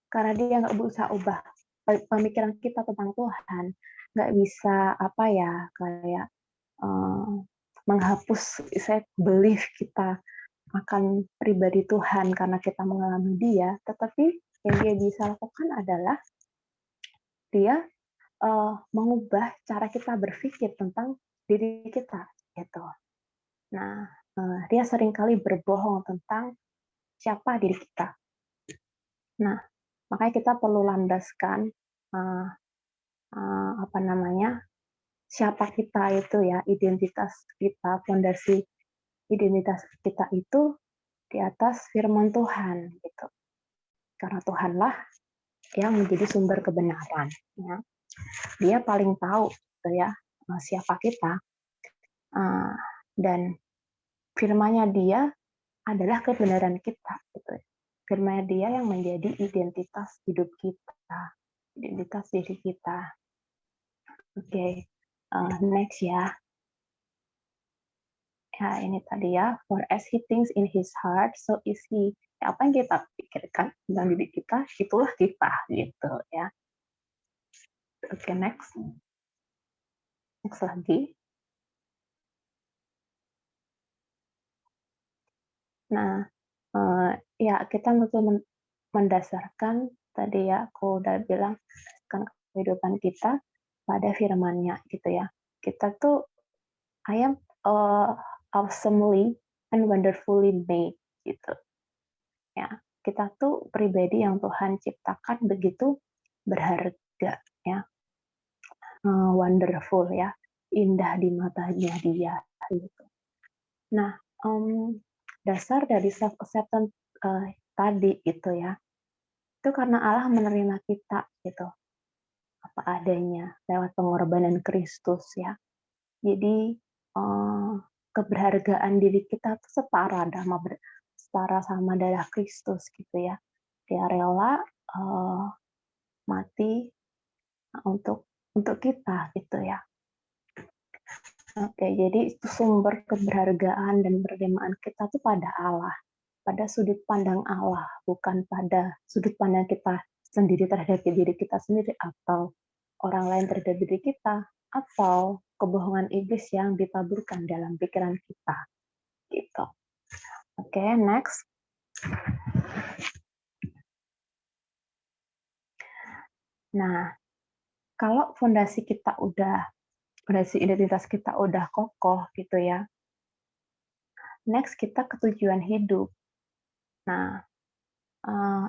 Karena dia nggak bisa ubah pemikiran kita tentang Tuhan, nggak bisa kayak menghapus belief kita akan pribadi Tuhan karena kita mengalami dia, tetapi yang dia bisa lakukan adalah dia mengubah cara kita berpikir tentang diri kita, gitu. Nah, dia seringkali berbohong tentang siapa diri kita. Nah, makanya kita perlu landaskan siapa kita itu ya, identitas kita, fondasi identitas kita itu di atas firman Tuhan gitu. Karena Tuhanlah yang menjadi sumber kebenaran. Ya. Dia paling tahu gitu ya siapa kita, dan firman-Nya Dia adalah kebenaran kita. Gitu. Firman-Nya Dia yang menjadi identitas hidup kita, identitas diri kita. Oke, next ya. Ya, ini tadi ya, for as he thinks in his heart, so is he. Ya, apa yang kita pikirkan tentang diri kita, itulah kita, gitu ya. Oke, next. Next lagi. Nah, ya kita tentu mendasarkan tadi ya aku udah bilang kan kehidupan kita pada firman-Nya gitu ya. Kita tuh I am awesomely and wonderfully made gitu ya. Kita tuh pribadi yang Tuhan ciptakan begitu berharga ya, wonderful ya, indah di matanya Dia gitu. Nah, dasar dari self acceptance tadi itu ya, itu karena Allah menerima kita gitu apa adanya lewat pengorbanan Kristus ya. Jadi keberhargaan diri kita tuh setara sama darah Kristus gitu ya. Dia rela mati untuk kita gitu ya. Oke, jadi itu sumber keberhargaan dan penerimaan kita tuh pada Allah, pada sudut pandang Allah, bukan pada sudut pandang kita sendiri terhadap diri kita sendiri atau orang lain terhadap diri kita atau kebohongan iblis yang ditaburkan dalam pikiran kita gitu. Oke, next. Nah, kalau fondasi identitas kita udah kokoh gitu ya. Next kita ke tujuan hidup. Nah,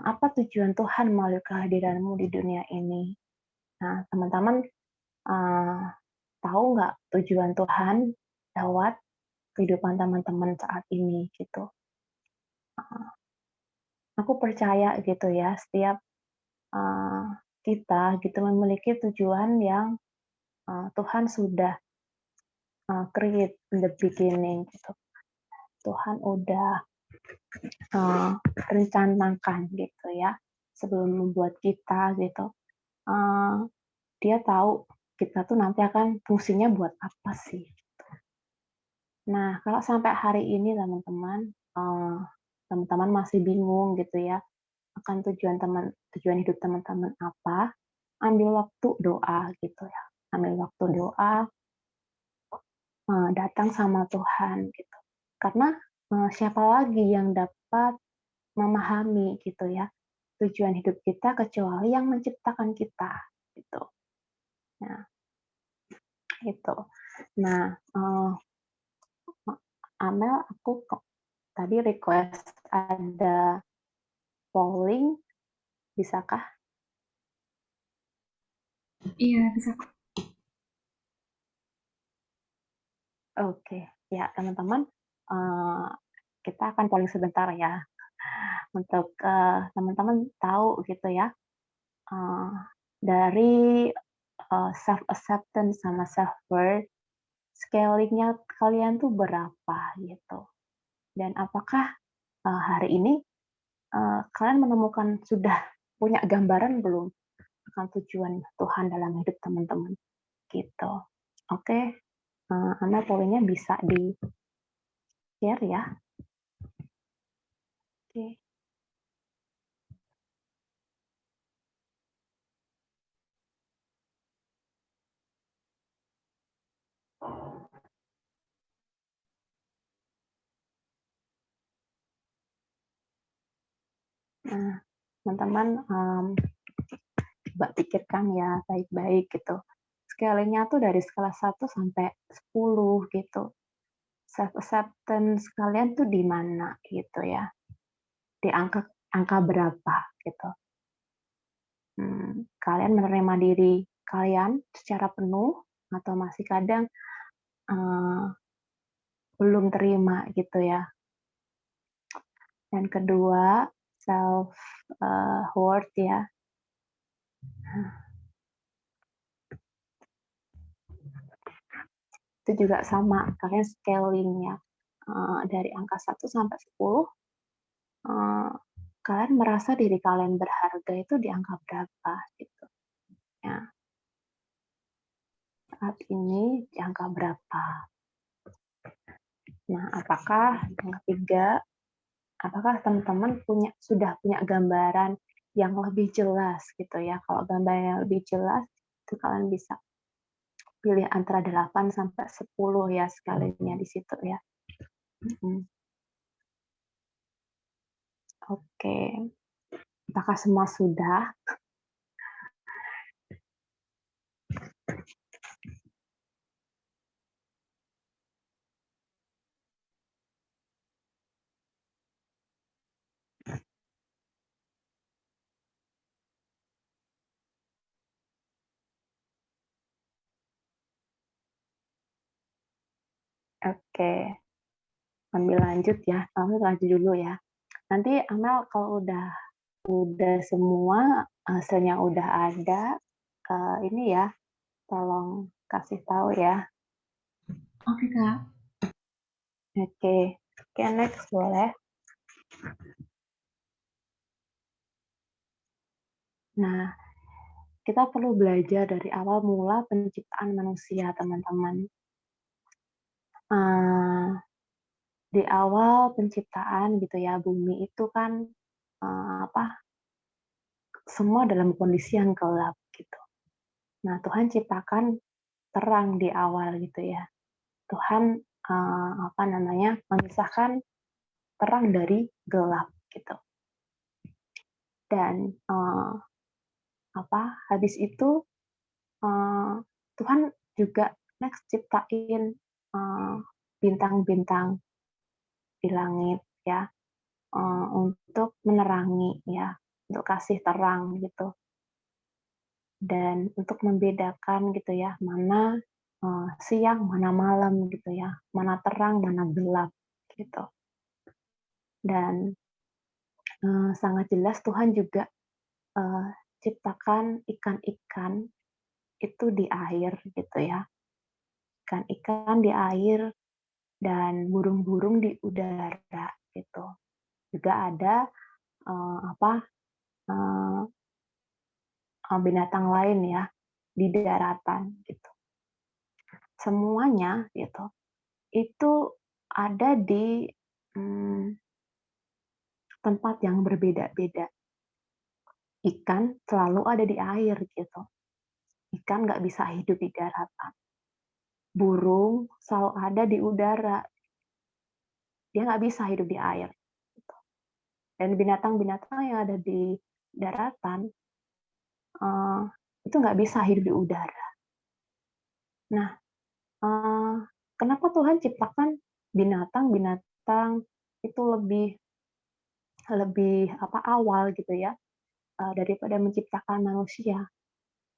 apa tujuan Tuhan melalui kehadiranmu di dunia ini? Nah, teman-teman tahu nggak tujuan Tuhan lewat kehidupan teman-teman saat ini gitu? Aku percaya gitu ya, setiap kita gitu memiliki tujuan yang Tuhan sudah create in the beginning gitu. Tuhan udah rencanakan gitu ya sebelum membuat kita gitu. Dia tahu kita tuh nanti akan fungsinya buat apa sih. Nah, kalau sampai hari ini teman-teman masih bingung gitu ya akan tujuan hidup teman-teman apa, ambil waktu doa gitu ya. Ambil waktu doa, datang sama Tuhan gitu. Karena siapa lagi yang dapat memahami gitu ya tujuan hidup kita kecuali yang menciptakan kita gitu. Nah, itu. Nah, Amel, aku tadi request ada polling, bisakah? Iya, bisa. Oke, ya teman-teman, kita akan polling sebentar ya untuk teman-teman tahu gitu ya dari self acceptance sama self worth scalingnya kalian tuh berapa gitu, dan apakah hari ini kalian menemukan sudah punya gambaran belum akan tujuan Tuhan dalam hidup teman-teman gitu. Oke, Ana poinnya bisa di share ya. Oke. Nah, teman-teman coba pikirkan ya baik-baik gitu. Scalingnya tuh dari skala 1 sampai 10 gitu. Self acceptance kalian tuh di mana gitu ya. Di angka berapa gitu. Kalian menerima diri kalian secara penuh atau masih kadang belum terima gitu ya. Dan kedua, self worth ya. Itu juga sama, kalian scaling-nya dari angka 1 sampai 10, kalian merasa diri kalian berharga itu di angka berapa gitu. Ya. Saat ini di angka berapa? Nah, apakah yang ketiga, apakah teman-teman sudah punya gambaran yang lebih jelas gitu ya? Kalau gambaran yang lebih jelas, itu kalian bisa pilih antara 8 sampai 10 ya sekalinya di situ ya. Oke, apakah semua sudah? Oke, ambil lanjut ya. Ambil lanjut dulu ya. Nanti Amel kalau udah semua hasilnya udah ada, ini ya, tolong kasih tahu ya. Oke, Kak. Oke, oke next boleh. Nah, kita perlu belajar dari awal mula penciptaan manusia, teman-teman. Di awal penciptaan gitu ya, bumi itu kan semua dalam kondisi yang gelap gitu. Nah, Tuhan ciptakan terang di awal gitu ya. Tuhan memisahkan terang dari gelap gitu. Dan habis itu Tuhan juga next ciptain bintang-bintang di langit ya, untuk menerangi ya, untuk kasih terang gitu. Dan untuk membedakan gitu ya, mana siang, mana malam gitu ya, mana terang, mana gelap gitu. Dan sangat jelas Tuhan juga ciptakan ikan-ikan itu di air gitu ya. Ikan-ikan di air dan burung-burung di udara gitu. Juga ada binatang lain ya di daratan gitu. Semuanya gitu itu ada di tempat yang berbeda-beda. Ikan selalu ada di air gitu. Ikan nggak bisa hidup di daratan. Burung selalu ada di udara. Dia nggak bisa hidup di air. Gitu. Dan binatang-binatang yang ada di daratan itu nggak bisa hidup di udara. Nah, kenapa Tuhan ciptakan binatang-binatang itu lebih awal gitu ya daripada menciptakan manusia?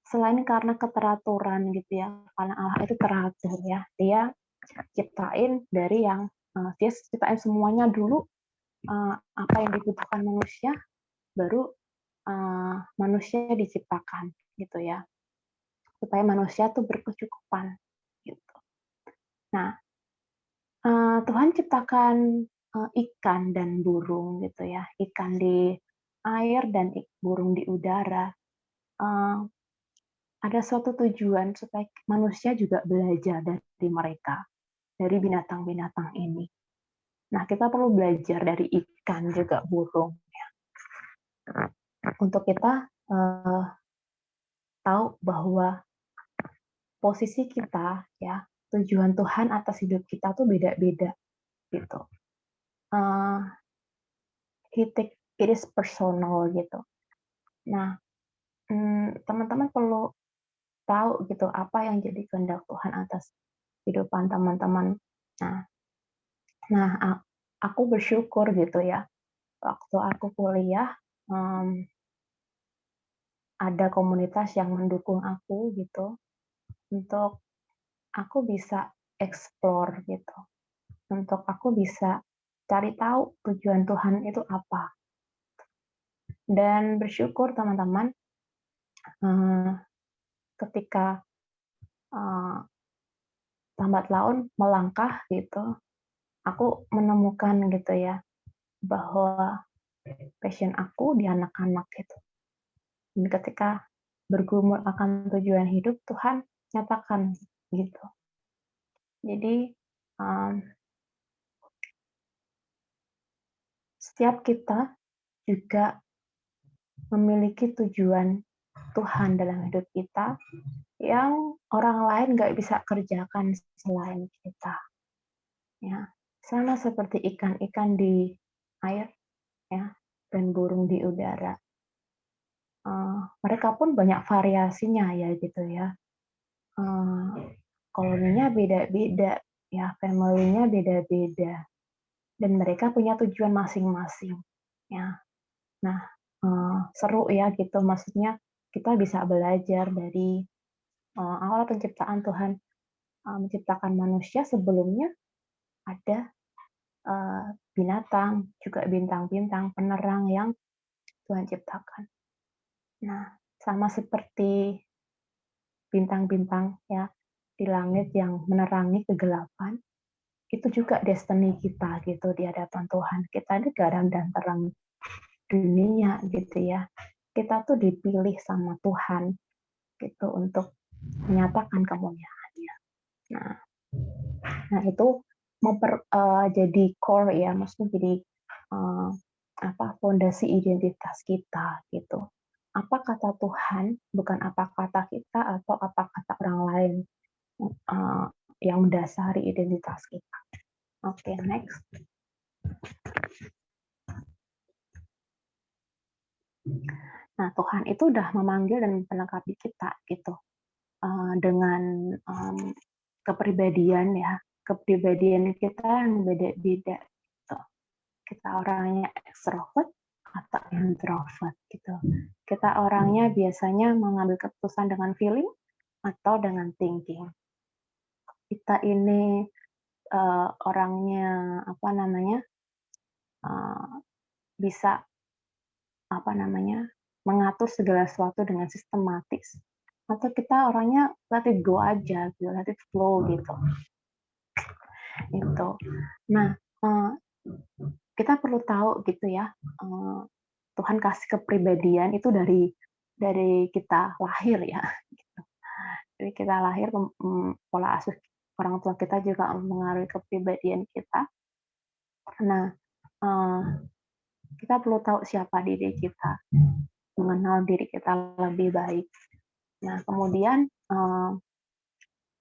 Selain karena keteraturan gitu ya, karena Allah itu teratur ya, dia ciptain dari yang dia ciptain semuanya dulu, apa yang dibutuhkan manusia, baru manusia diciptakan gitu ya, supaya manusia tuh berkecukupan gitu. Nah, Tuhan ciptakan ikan dan burung gitu ya, ikan di air dan burung di udara. Ada suatu tujuan supaya manusia juga belajar dari mereka, dari binatang-binatang ini. Nah, kita perlu belajar dari ikan juga burung ya. Untuk kita tahu bahwa posisi kita ya, tujuan Tuhan atas hidup kita tuh beda-beda gitu. It is personal gitu. Nah, teman-teman perlu tahu gitu apa yang jadi kehendak Tuhan atas kehidupan teman-teman. Nah, aku bersyukur gitu ya, waktu aku kuliah ada komunitas yang mendukung aku gitu, untuk aku bisa explore gitu, untuk aku bisa cari tahu tujuan Tuhan itu apa. Dan bersyukur teman-teman, ketika lambat laun melangkah gitu, aku menemukan gitu ya, bahwa passion aku di anak-anak gitu. Dan ketika bergumul akan tujuan hidup, Tuhan nyatakan gitu. Jadi setiap kita juga memiliki tujuan Tuhan dalam hidup kita yang orang lain nggak bisa kerjakan selain kita. Ya, sama seperti ikan-ikan di air, ya. dan burung di udara. Mereka pun banyak variasinya ya gitu ya. Koloninya beda-beda, ya family-nya beda-beda, dan mereka punya tujuan masing-masing. Ya, nah seru ya gitu. Maksudnya kita bisa belajar dari awal penciptaan Tuhan menciptakan manusia, sebelumnya ada binatang, juga bintang-bintang penerang yang Tuhan ciptakan. Nah, sama seperti bintang-bintang ya di langit yang menerangi kegelapan, itu juga destiny kita gitu di hadapan Tuhan. Kita ini garam dan terang dunia gitu ya. Kita tuh dipilih sama Tuhan gitu untuk menyatakan kemuliaan-Nya. Nah itu jadi core ya, maksudnya jadi fondasi identitas kita gitu. Apa kata Tuhan, bukan apa kata kita atau apa kata orang lain yang mendasari identitas kita. Oke, next. Nah, Tuhan itu udah memanggil dan melengkapi kita gitu dengan kepribadian ya, kepribadian kita yang beda-beda. Gitu. Kita orangnya ekstrovert atau introvert gitu. Kita orangnya biasanya mengambil keputusan dengan feeling atau dengan thinking. Kita ini orangnya bisa mengatur segala sesuatu dengan sistematis, atau kita orangnya let it go aja, gitu, let it flow gitu. Itu. Nah, kita perlu tahu gitu ya, Tuhan kasih kepribadian itu dari kita lahir ya. Gitu. Jadi kita lahir, pola asuh orang tua kita juga mempengaruhi kepribadian kita. Nah, kita perlu tahu siapa diri kita, mengenal diri kita lebih baik. Nah, kemudian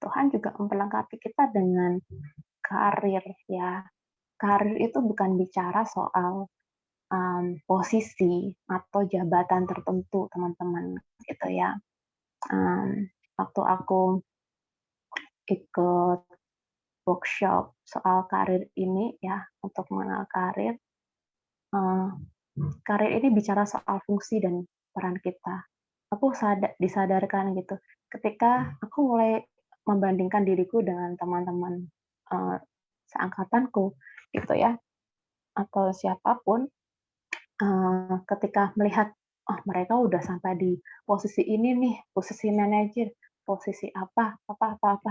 Tuhan juga memperlengkapi kita dengan karir ya. Karir itu bukan bicara soal posisi atau jabatan tertentu, teman-teman, gitu ya. Waktu aku ikut workshop soal karir ini ya, untuk mengenal karir, karir ini bicara soal fungsi dan peran kita. Aku disadarkan gitu, ketika aku mulai membandingkan diriku dengan teman-teman seangkatanku, gitu ya, atau siapapun, ketika melihat, mereka udah sampai di posisi ini nih, posisi manajer, posisi apa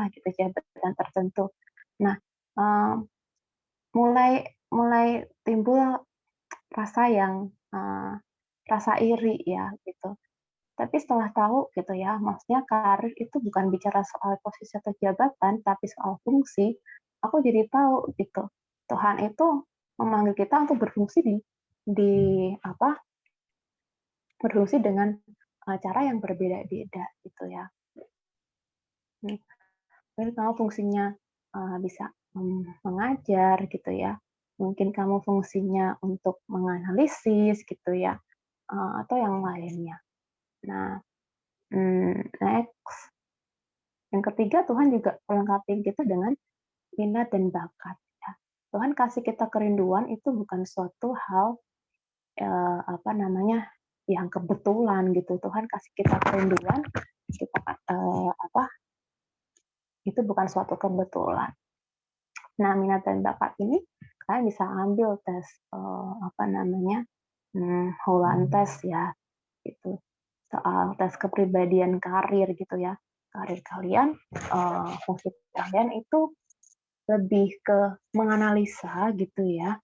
gitu, jabatan tertentu. Nah, mulai timbul rasa iri ya gitu. Tapi setelah tahu gitu ya, maksudnya karir itu bukan bicara soal posisi atau jabatan, tapi soal fungsi, aku jadi tahu gitu. Tuhan itu memanggil kita untuk berfungsi berfungsi dengan cara yang berbeda-beda gitu ya. Mungkin kamu fungsinya bisa mengajar gitu ya. Mungkin kamu fungsinya untuk menganalisis gitu ya, atau yang lainnya. Nah, next. Yang ketiga, Tuhan juga melengkapi kita dengan minat dan bakat. Ya. Tuhan kasih kita kerinduan itu bukan suatu hal yang kebetulan gitu. Tuhan kasih kita kerinduan, itu bukan suatu kebetulan. Nah, minat dan bakat ini kalian bisa ambil tes Holland test ya, gitu. Soal tes kepribadian karir gitu ya. Karir kalian, fungsi kalian itu lebih ke menganalisa gitu ya,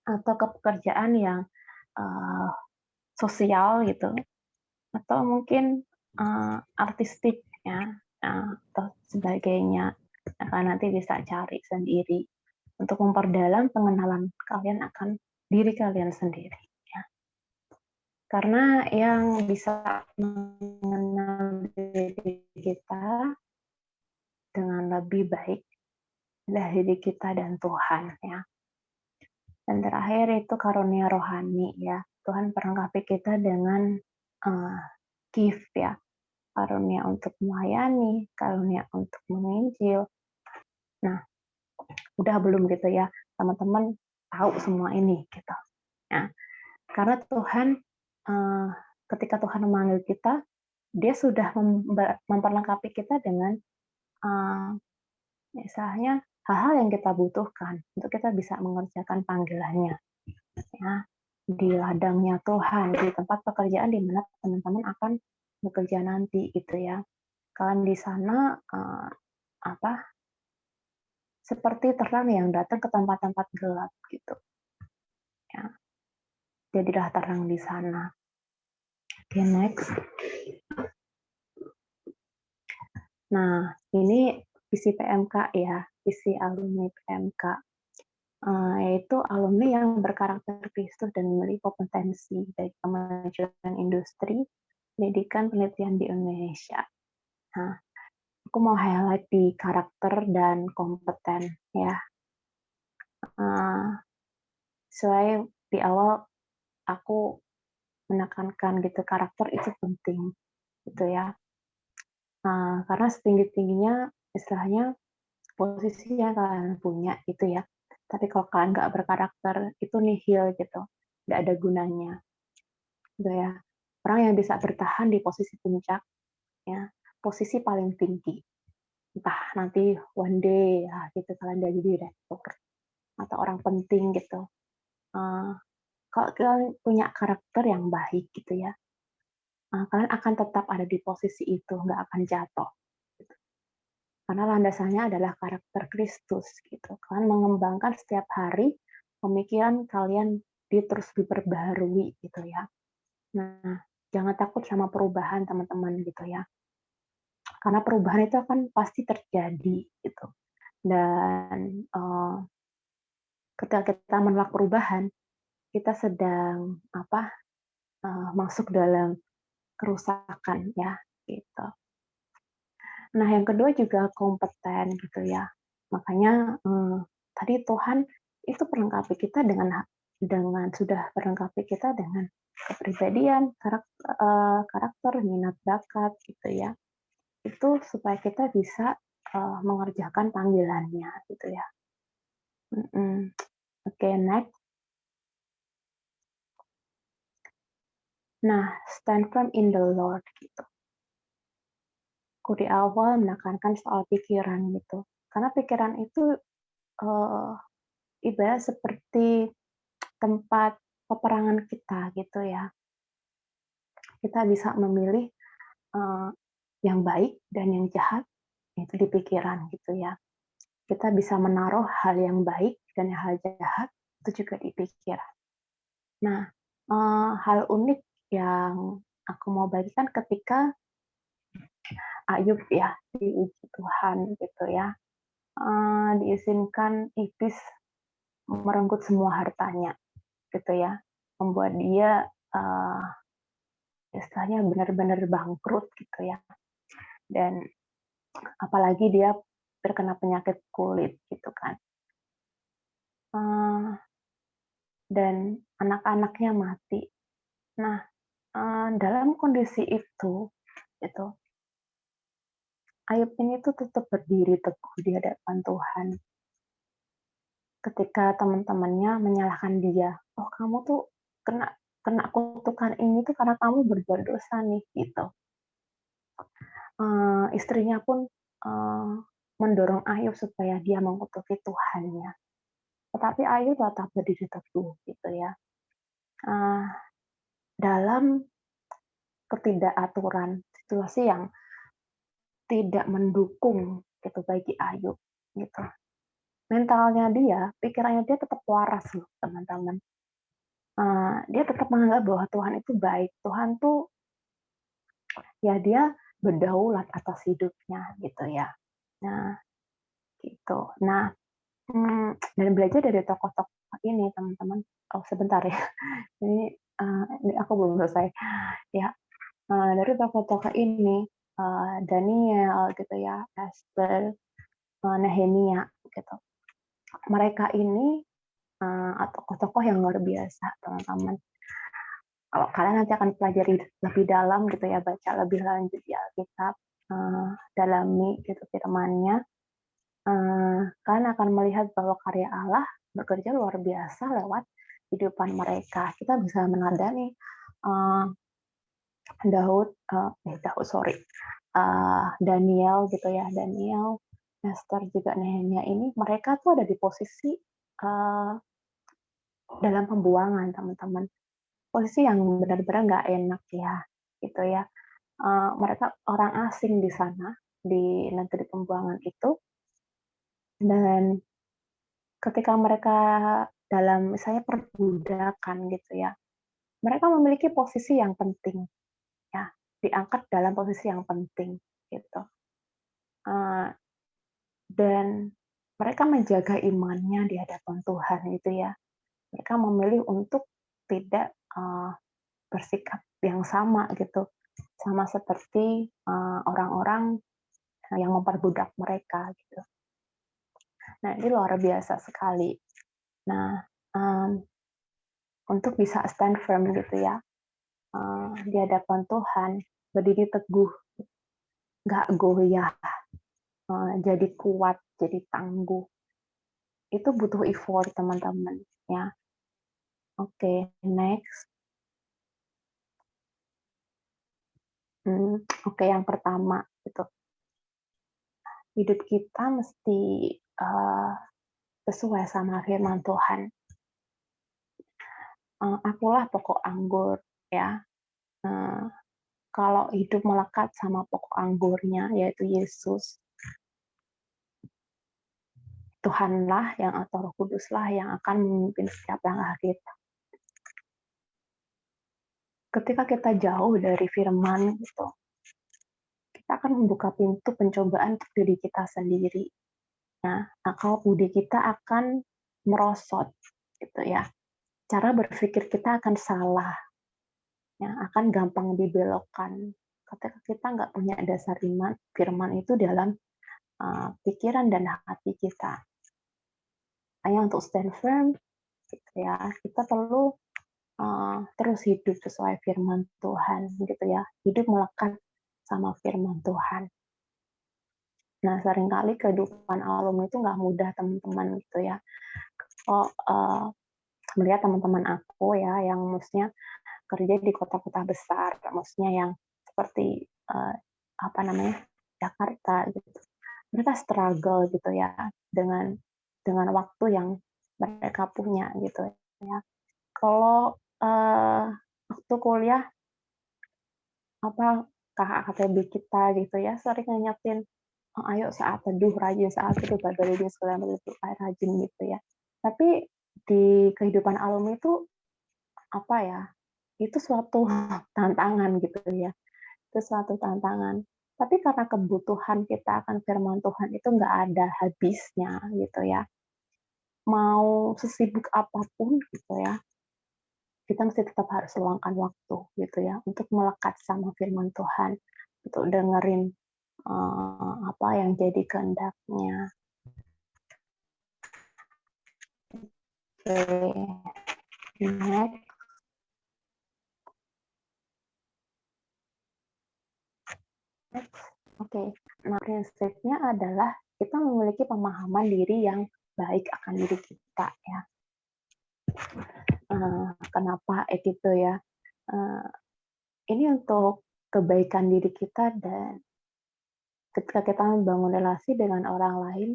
atau ke pekerjaan yang sosial gitu, atau mungkin artistik ya, atau sebagainya. Kalian nanti bisa cari sendiri untuk memperdalam pengenalan kalian akan diri kalian sendiri. Ya. Karena yang bisa mengenal diri kita dengan lebih baik adalah diri kita dan Tuhan. Ya. Dan terakhir itu karunia rohani ya. Tuhan perlengkapi kita dengan gift ya. Karunia untuk melayani, karunia untuk menginjil. Nah, udah belum gitu ya, teman-teman tahu semua ini gitu. Nah, karena Tuhan ketika Tuhan memanggil kita, Dia sudah memperlengkapi kita dengan misalnya hal-hal yang kita butuhkan untuk kita bisa mengerjakan panggilannya. Ya, di ladangnya Tuhan, di tempat pekerjaan di mana teman-teman akan bekerja nanti gitu ya. Kalian di sana seperti terang yang datang ke tempat-tempat gelap gitu. Ya, jadilah terang di sana. Oke, next. Nah, ini visi PMK ya, visi alumni PMK. Yaitu alumni yang berkarakter Kristus dan memiliki kompetensi dari kemajuan industri, pendidikan, penelitian di Indonesia. Nah, aku mau highlight di karakter dan kompeten ya. Sesuai di awal aku menekankan gitu, karakter itu penting gitu ya. Karena setinggi-tingginya istilahnya posisi yang kalian punya gitu ya. Tapi kalau kalian nggak berkarakter, itu nihil gitu, nggak ada gunanya. Gitu ya. Orang yang bisa bertahan di posisi puncak, ya, posisi paling tinggi. Entah nanti one day ya gitu kalian jadi direktur atau orang penting gitu. Kalau kalian punya karakter yang baik gitu ya, kalian akan tetap ada di posisi itu, nggak akan jatuh. Gitu. Karena landasannya adalah karakter Kristus gitu. Kalian mengembangkan setiap hari pemikiran kalian terus diperbaharui gitu ya. Nah, jangan takut sama perubahan teman-teman gitu ya. Karena perubahan itu akan pasti terjadi gitu. Dan ketika kita menolak perubahan, kita sedang masuk dalam kerusakan ya gitu. Nah, yang kedua juga kompeten gitu ya. Makanya tadi Tuhan itu perlengkapi kita dengan sudah perlengkapi kita dengan kepribadian, karakter, minat bakat gitu ya. Itu supaya kita bisa mengerjakan panggilannya gitu ya. Oke, next. Nah, stand firm in the Lord gitu. Aku di awal menekankan soal pikiran gitu. Karena pikiran itu ibarat seperti tempat peperangan kita gitu ya. Kita bisa memilih yang baik dan yang jahat itu di pikiran gitu ya. Kita bisa menaruh hal yang baik dan hal jahat itu juga di pikiran. Nah, hal unik yang aku mau bagikan ketika Ayub ya diuji Tuhan gitu ya, diizinkan iblis merenggut semua hartanya gitu ya, membuat dia istilahnya benar-benar bangkrut gitu ya, dan apalagi dia terkena penyakit kulit gitu kan, dan anak-anaknya mati. Nah, dalam kondisi itu Ayub ini tuh tetap berdiri teguh di hadapan Tuhan. Ketika teman-temannya menyalahkan dia, oh kamu tuh kena kutukan ini tuh karena kamu berbuat dosa nih gitu. Istrinya pun mendorong Ayub supaya dia mengutuki Tuhannya. Tetapi Ayub tetap berdiri teguh gitu ya. Dalam ketidakaturan situasi yang tidak mendukung gitu bagi Ayub gitu. Mentalnya dia, pikirannya dia tetap waras loh teman-teman. Dia tetap menganggap bahwa Tuhan itu baik. Tuhan tuh ya dia berdaulat atas hidupnya gitu ya. Nah, gitu. Nah, dan belajar dari tokoh-tokoh ini teman-teman. Oh sebentar ya, ini aku belum selesai. Ya, dari tokoh-tokoh ini Daniel gitu ya, Esther, Nehemia gitu. Mereka ini tokoh-tokoh yang luar biasa, teman-teman. Kalau kalian nanti akan pelajari lebih dalam gitu ya, baca lebih lanjut di Alkitab, dalami gitu firman-Nya, kalian akan melihat bahwa karya Allah bekerja luar biasa lewat kehidupan mereka. Kita bisa menadani Daniel gitu ya, Daniel, Esther juga Nehemia ini, mereka tuh ada di posisi dalam pembuangan, teman-teman. Posisi yang benar-benar nggak enak ya, gitu ya. Mereka orang asing di sana, di negeri pembuangan itu, dan ketika mereka dalam misalnya perbudakan gitu ya, mereka memiliki posisi yang penting ya, diangkat dalam posisi yang penting gitu. Dan mereka menjaga imannya di hadapan Tuhan gitu ya. Mereka memilih untuk tidak bersikap yang sama gitu, sama seperti orang-orang yang memperbudak mereka gitu. Nah, ini luar biasa sekali. Nah, untuk bisa stand firm gitu ya, di hadapan Tuhan, berdiri teguh, nggak goyah, jadi kuat, jadi tangguh. Itu butuh effort, teman-teman. Ya, oke, next. Oke, yang pertama gitu. Hidup kita mesti sesuai sama firman Tuhan. Akulah pokok anggur, ya. Kalau hidup melekat sama pokok anggurnya, yaitu Yesus, Tuhanlah yang atau Roh Kuduslah yang akan memimpin setiap langkah kita. Ketika kita jauh dari firman gitu, kita akan membuka pintu pencobaan untuk diri kita sendiri. Nah, akal budi kita akan merosot, gitu ya. Cara berpikir kita akan salah, ya, akan gampang dibelokkan. Ketika kita nggak punya dasar iman, firman itu dalam pikiran dan hati kita. Hanya untuk stand firm, gitu ya, kita perlu terus hidup sesuai firman Tuhan, gitu ya. Hidup melekat sama firman Tuhan. Nah, seringkali kehidupan alumni itu nggak mudah, teman-teman, gitu ya. Melihat teman-teman aku ya, yang maksudnya kerja di kota-kota besar, maksudnya yang seperti Jakarta, gitu. Mereka struggle gitu ya dengan waktu yang mereka punya gitu ya. Kalau waktu kuliah kakak KTB kita gitu ya sering ngingetin, ayo saat teduh rajin, saat teduh baca reading sekalian rajin gitu ya. Tapi di kehidupan alumni itu itu suatu tantangan gitu ya. Itu suatu tantangan. Tapi karena kebutuhan kita akan firman Tuhan itu nggak ada habisnya gitu ya. Mau sesibuk apapun gitu ya, kita mesti tetap harus luangkan waktu gitu ya untuk melekat sama firman Tuhan, untuk dengerin apa yang jadi kehendaknya. Next. Oke. Nah, prinsipnya adalah kita memiliki pemahaman diri yang baik akan diri kita ya. Kenapa itu ya? Ini untuk kebaikan diri kita, dan ketika kita membangun relasi dengan orang lain,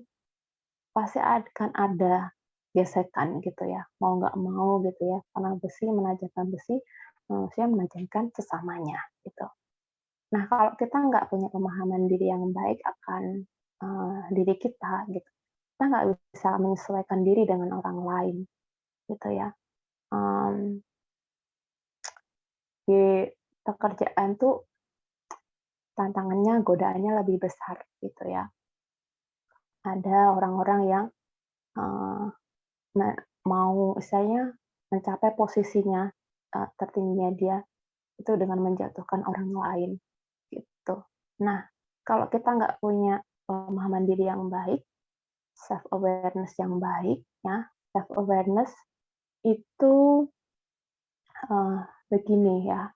pasti akan ada gesekan gitu ya, mau nggak mau gitu ya, karena besi menajamkan besi, manusia menajamkan sesamanya gitu. Nah, kalau kita nggak punya pemahaman diri yang baik akan diri kita gitu, kita nggak bisa menyesuaikan diri dengan orang lain gitu ya. Di pekerjaan tuh tantangannya, godaannya lebih besar gitu ya. Ada orang-orang yang mau istilahnya mencapai posisinya tertingginya dia itu dengan menjatuhkan orang lain gitu. Nah, kalau kita nggak punya pemahaman diri yang baik, self awareness yang baik, ya, self awareness itu begini ya,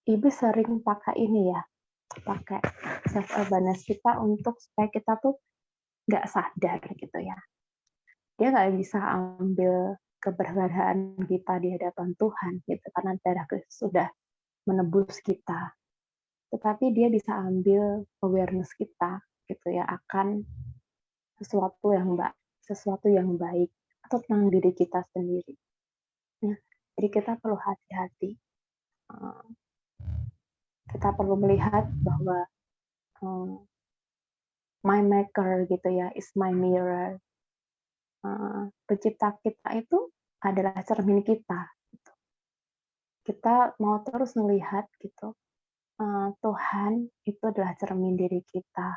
Ibu sering pakai ini ya, pakai self awareness kita untuk supaya kita tuh nggak sadar gitu ya. Dia nggak bisa ambil keberadaan kita di hadapan Tuhan gitu karena darah Kristus sudah menebus kita. Tetapi dia bisa ambil awareness kita gitu ya akan sesuatu yang baik atau tentang diri kita sendiri. Ya, jadi kita perlu hati-hati. Kita perlu melihat bahwa my maker gitu ya is my mirror. Pencipta kita itu adalah cermin kita. Gitu. Kita mau terus melihat gitu. Tuhan itu adalah cermin diri kita.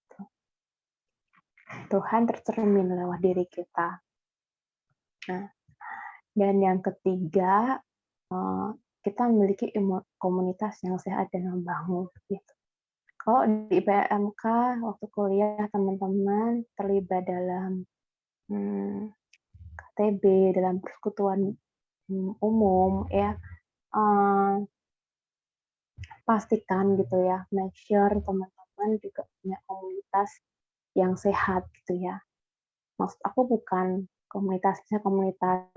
Gitu. Tuhan tercermin lewat diri kita. Nah, dan yang ketiga, kita memiliki komunitas yang sehat dan membangun. Gitu. Kalau di PMK waktu kuliah teman-teman terlibat dalam KTB, dalam persekutuan umum ya, pastikan gitu ya, make sure teman-teman juga punya komunitas yang sehat gitu ya. Maksud aku bukan komunitasnya komunitas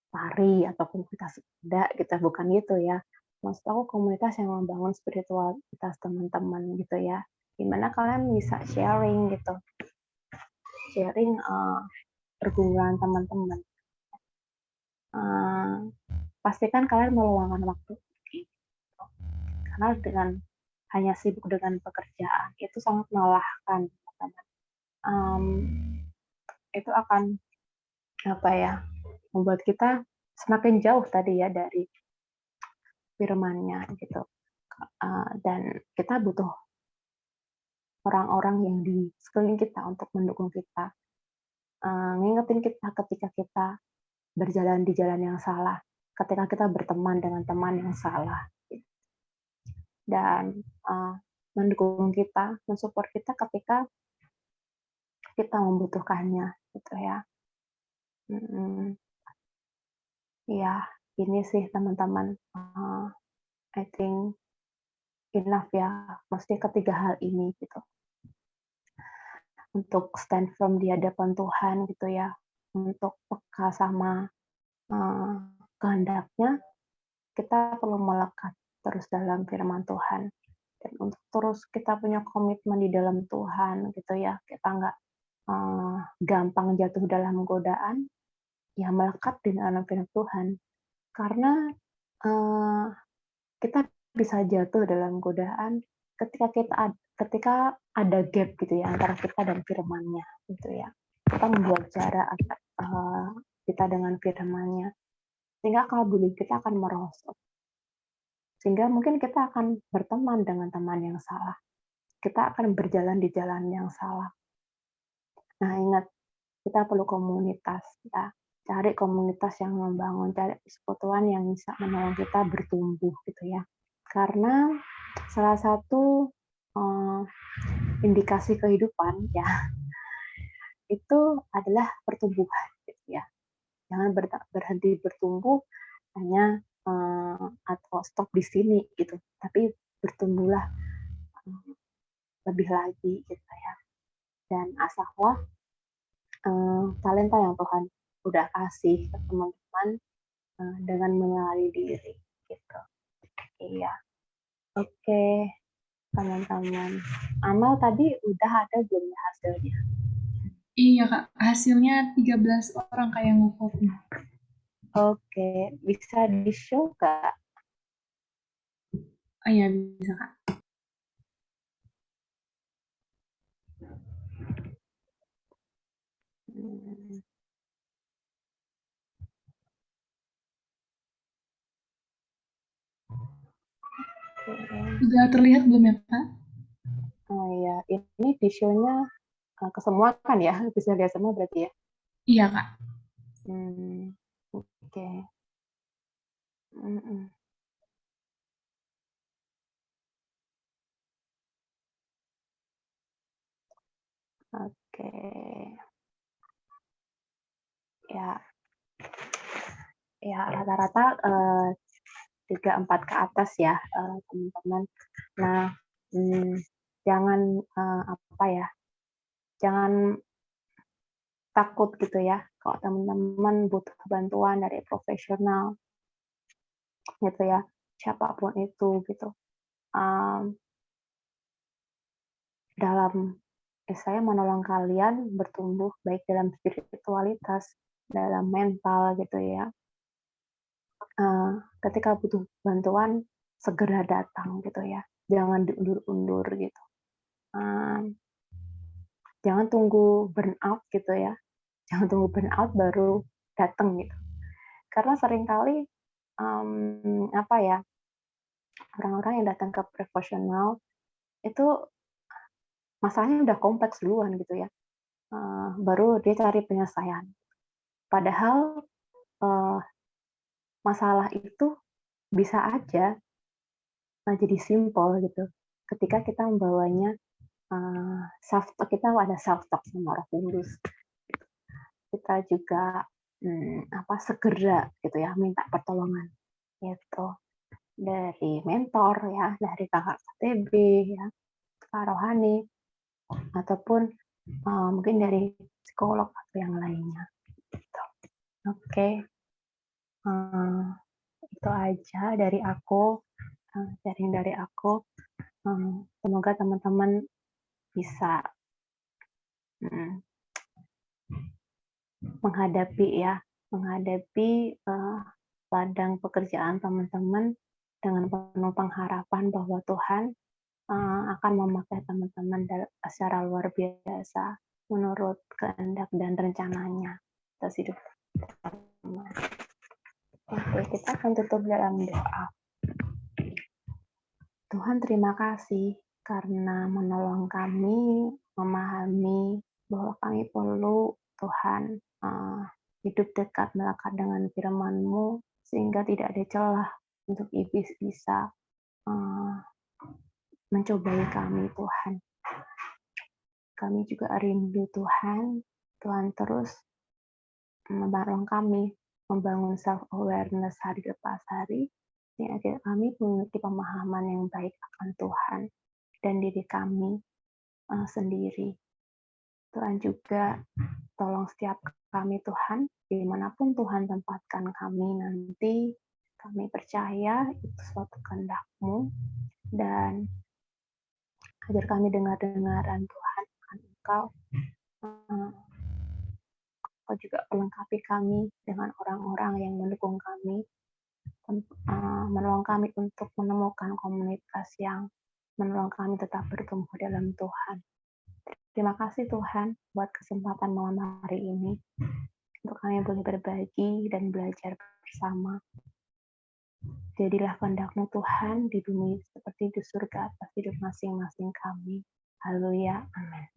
tari atau komunitas sepeda gitu, bukan gitu ya. Maksud aku komunitas yang membangun spiritualitas teman-teman gitu ya. Dimana kalian bisa sharing gitu. Sharing pergumulan teman-teman. Pastikan kalian meluangkan waktu. Karena dengan hanya sibuk dengan pekerjaan itu sangat melelahkan, teman-teman. Itu akan membuat kita semakin jauh tadi ya dari firman-Nya gitu. Dan kita butuh orang-orang yang di sekeliling kita untuk mendukung kita, ngingetin kita ketika kita berjalan di jalan yang salah, ketika kita berteman dengan teman yang salah, dan mendukung kita, mensupport kita ketika kita membutuhkannya, gitu ya. Ya, ini sih teman-teman. I think enough ya, mesti ketiga hal ini gitu. Untuk stand firm di hadapan Tuhan gitu ya, untuk peka sama kehendaknya, kita perlu melekat terus dalam firman Tuhan. Dan untuk terus kita punya komitmen di dalam Tuhan gitu ya, kita nggak gampang jatuh dalam godaan, ya melekat di dalam firman Tuhan. Karena kita bisa jatuh dalam godaan ketika ada gap gitu ya antara kita dan firman-Nya gitu ya. Kita membuat jarak kita dengan firman-Nya, sehingga akal budi kita akan merosot. Sehingga mungkin kita akan berteman dengan teman yang salah. Kita akan berjalan di jalan yang salah. Nah, ingat, kita perlu komunitas ya. Cari komunitas yang membangun, cari persekutuan yang bisa menolong kita bertumbuh gitu ya. Karena salah satu indikasi kehidupan ya itu adalah pertumbuhan gitu ya. Jangan berhenti bertumbuh hanya atau stop di sini gitu, tapi bertumbuhlah lebih lagi gitu ya. Dan asahlah talenta yang Tuhan udah kasih ke teman-teman dengan mengenali diri gitu. Iya. Oke, teman-teman. Amal tadi udah ada belum ya hasilnya? Iya Kak, hasilnya 13 orang Kak yang nge-vote. Oke, bisa di-show Kak? Oh iya, bisa Kak. Sudah terlihat belum ya Kak? Oh iya, ini di show-nya ke semua kan ya? Bisa lihat semua berarti ya? Iya Kak. Oke. Oke. Ya rata-rata 3-4 ke atas ya, teman-teman. Nah, jangan jangan takut gitu ya, kalau teman-teman butuh bantuan dari profesional gitu ya, siapapun itu gitu. Dalam saya menolong kalian bertumbuh baik dalam spiritualitas, dalam mental gitu ya. Ketika butuh bantuan segera datang gitu ya, jangan diundur-undur gitu. Jangan tunggu burnout gitu ya, jangan tunggu burnout baru datang gitu. Karena seringkali orang-orang yang datang ke profesional itu masalahnya udah kompleks duluan gitu ya, baru dia cari penyelesaian. Padahal masalah itu bisa aja jadi simpel gitu ketika kita membawanya self talk. Kita ada self talk sama Roh Kudus. Kita juga segera gitu ya minta pertolongan gitu dari mentor ya, dari kakak KTB ya, kak rohani, ataupun mungkin dari psikolog atau yang lainnya gitu. Oke. Itu aja dari aku, sharing dari aku. Semoga teman-teman bisa menghadapi ladang pekerjaan teman-teman dengan penuh pengharapan bahwa Tuhan akan memakai teman-teman secara luar biasa menurut kehendak dan rencananya atas hidup teman-teman. Oke, kita akan tutup dalam doa. Tuhan, terima kasih karena menolong kami memahami bahwa kami perlu Tuhan hidup dekat melekat dengan firman-Mu sehingga tidak ada celah untuk iblis bisa mencobai kami, Tuhan. Kami juga rindu Tuhan terus membangun kami membangun self-awareness hari lepas hari, sehingga kami memiliki pemahaman yang baik akan Tuhan dan diri kami sendiri. Tuhan juga tolong setiap kami Tuhan, dimanapun Tuhan tempatkan kami nanti, kami percaya itu suatu kehendak-Mu, dan ajar kami dengar-dengaran Tuhan akan Engkau. Engkau juga melengkapi kami dengan orang-orang yang mendukung kami, menolong kami untuk menemukan komunitas yang menolong kami tetap bertumbuh dalam Tuhan. Terima kasih Tuhan buat kesempatan malam hari ini untuk kami boleh berbagi dan belajar bersama. Jadilah kehendak-Mu Tuhan di bumi seperti di surga atas hidup masing-masing kami. Haleluya. Amin.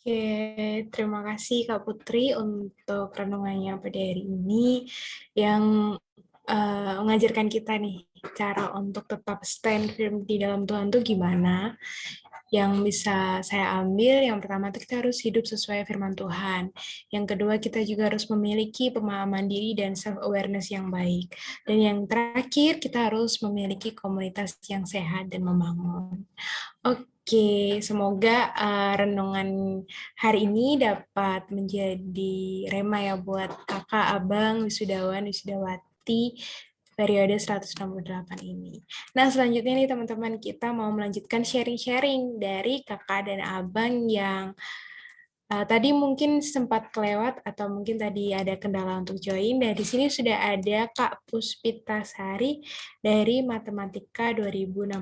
Oke, terima kasih Kak Putri untuk renungannya pada hari ini yang mengajarkan kita nih cara untuk tetap stand firm di dalam Tuhan tuh gimana. Yang bisa saya ambil, yang pertama itu kita harus hidup sesuai firman Tuhan. Yang kedua, kita juga harus memiliki pemahaman diri dan self-awareness yang baik. Dan yang terakhir, kita harus memiliki komunitas yang sehat dan membangun. Oke, semoga renungan hari ini dapat menjadi rema ya buat kakak, abang, wisudawan, wisudawati periode 168 ini. Nah, selanjutnya nih teman-teman, kita mau melanjutkan sharing-sharing dari kakak dan abang yang tadi mungkin sempat kelewat atau mungkin tadi ada kendala untuk join. Dari sini sudah ada Kak Puspita Sari dari Matematika 2016.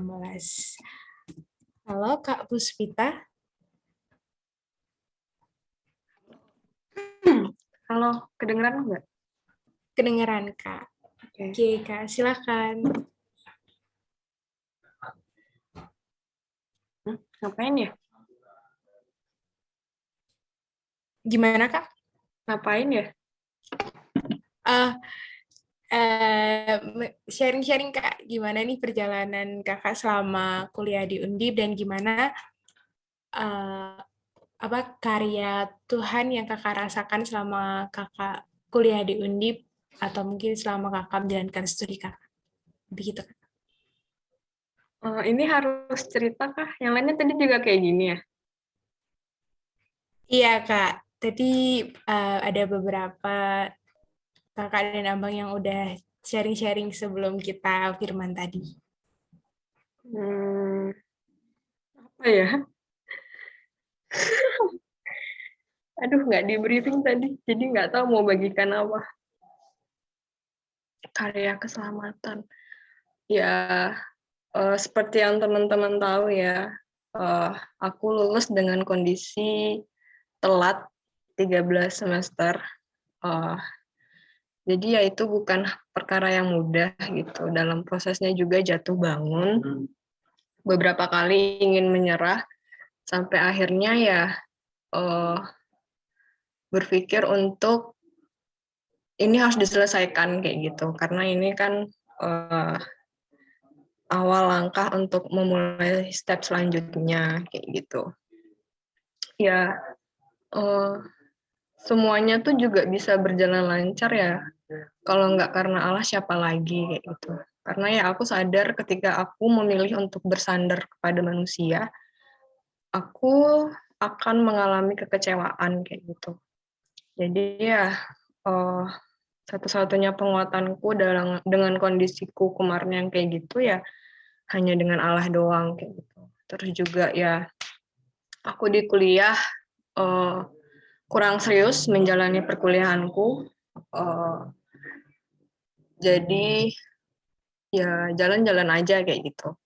Halo Kak Puspita. Halo, kedengeran nggak? Kedengeran Kak. Oke Kak, silakan. Ngapain ya? Gimana Kak? Ngapain ya? sharing-sharing Kak, gimana nih perjalanan Kakak selama kuliah di Undip dan gimana karya Tuhan yang Kakak rasakan selama Kakak kuliah di Undip atau mungkin selama Kakak menjalankan studi Kakak. Begitu Kak. Ini harus cerita kah? Yang lainnya tadi juga kayak gini ya? Iya Kak, tadi ada beberapa Kakak dan Abang yang udah sharing-sharing sebelum kita firman tadi. Apa ya? Aduh, nggak di briefing tadi, jadi nggak tahu mau bagikan apa. Karya keselamatan. Ya, seperti yang teman-teman tahu ya, aku lulus dengan kondisi telat 13 semester. Jadi ya itu bukan perkara yang mudah gitu. Dalam prosesnya juga jatuh bangun. Beberapa kali ingin menyerah, sampai akhirnya ya berpikir untuk ini harus diselesaikan kayak gitu. Karena ini kan awal langkah untuk memulai step selanjutnya kayak gitu. Ya, semuanya tuh juga bisa berjalan lancar ya. Kalau nggak karena Allah siapa lagi kayak gitu. Karena ya aku sadar ketika aku memilih untuk bersandar kepada manusia, aku akan mengalami kekecewaan kayak gitu. Jadi ya satu-satunya penguatanku dengan kondisiku kemarin yang kayak gitu ya hanya dengan Allah doang kayak gitu. Terus juga ya aku di kuliah kurang serius menjalani perkuliahanku. Jadi ya jalan-jalan aja kayak gitu.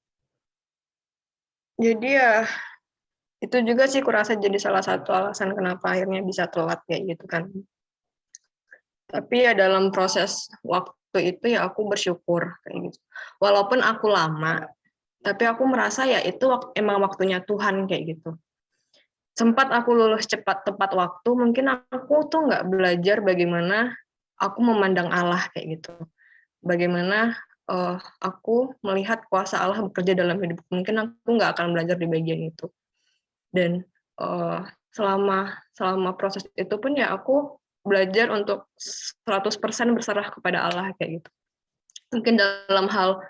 Jadi ya itu juga sih kurasa jadi salah satu alasan kenapa akhirnya bisa telat kayak gitu kan. Tapi ya dalam proses waktu itu ya aku bersyukur kayak gitu. Walaupun aku lama, tapi aku merasa ya itu emang waktunya Tuhan kayak gitu. Sempat aku lulus cepat tepat waktu, mungkin aku tuh nggak belajar bagaimana aku memandang Allah kayak gitu. Bagaimana aku melihat kuasa Allah bekerja dalam hidupku. Mungkin aku nggak akan belajar di bagian itu. Dan selama proses itu pun ya aku belajar untuk 100% berserah kepada Allah kayak gitu. Mungkin dalam hal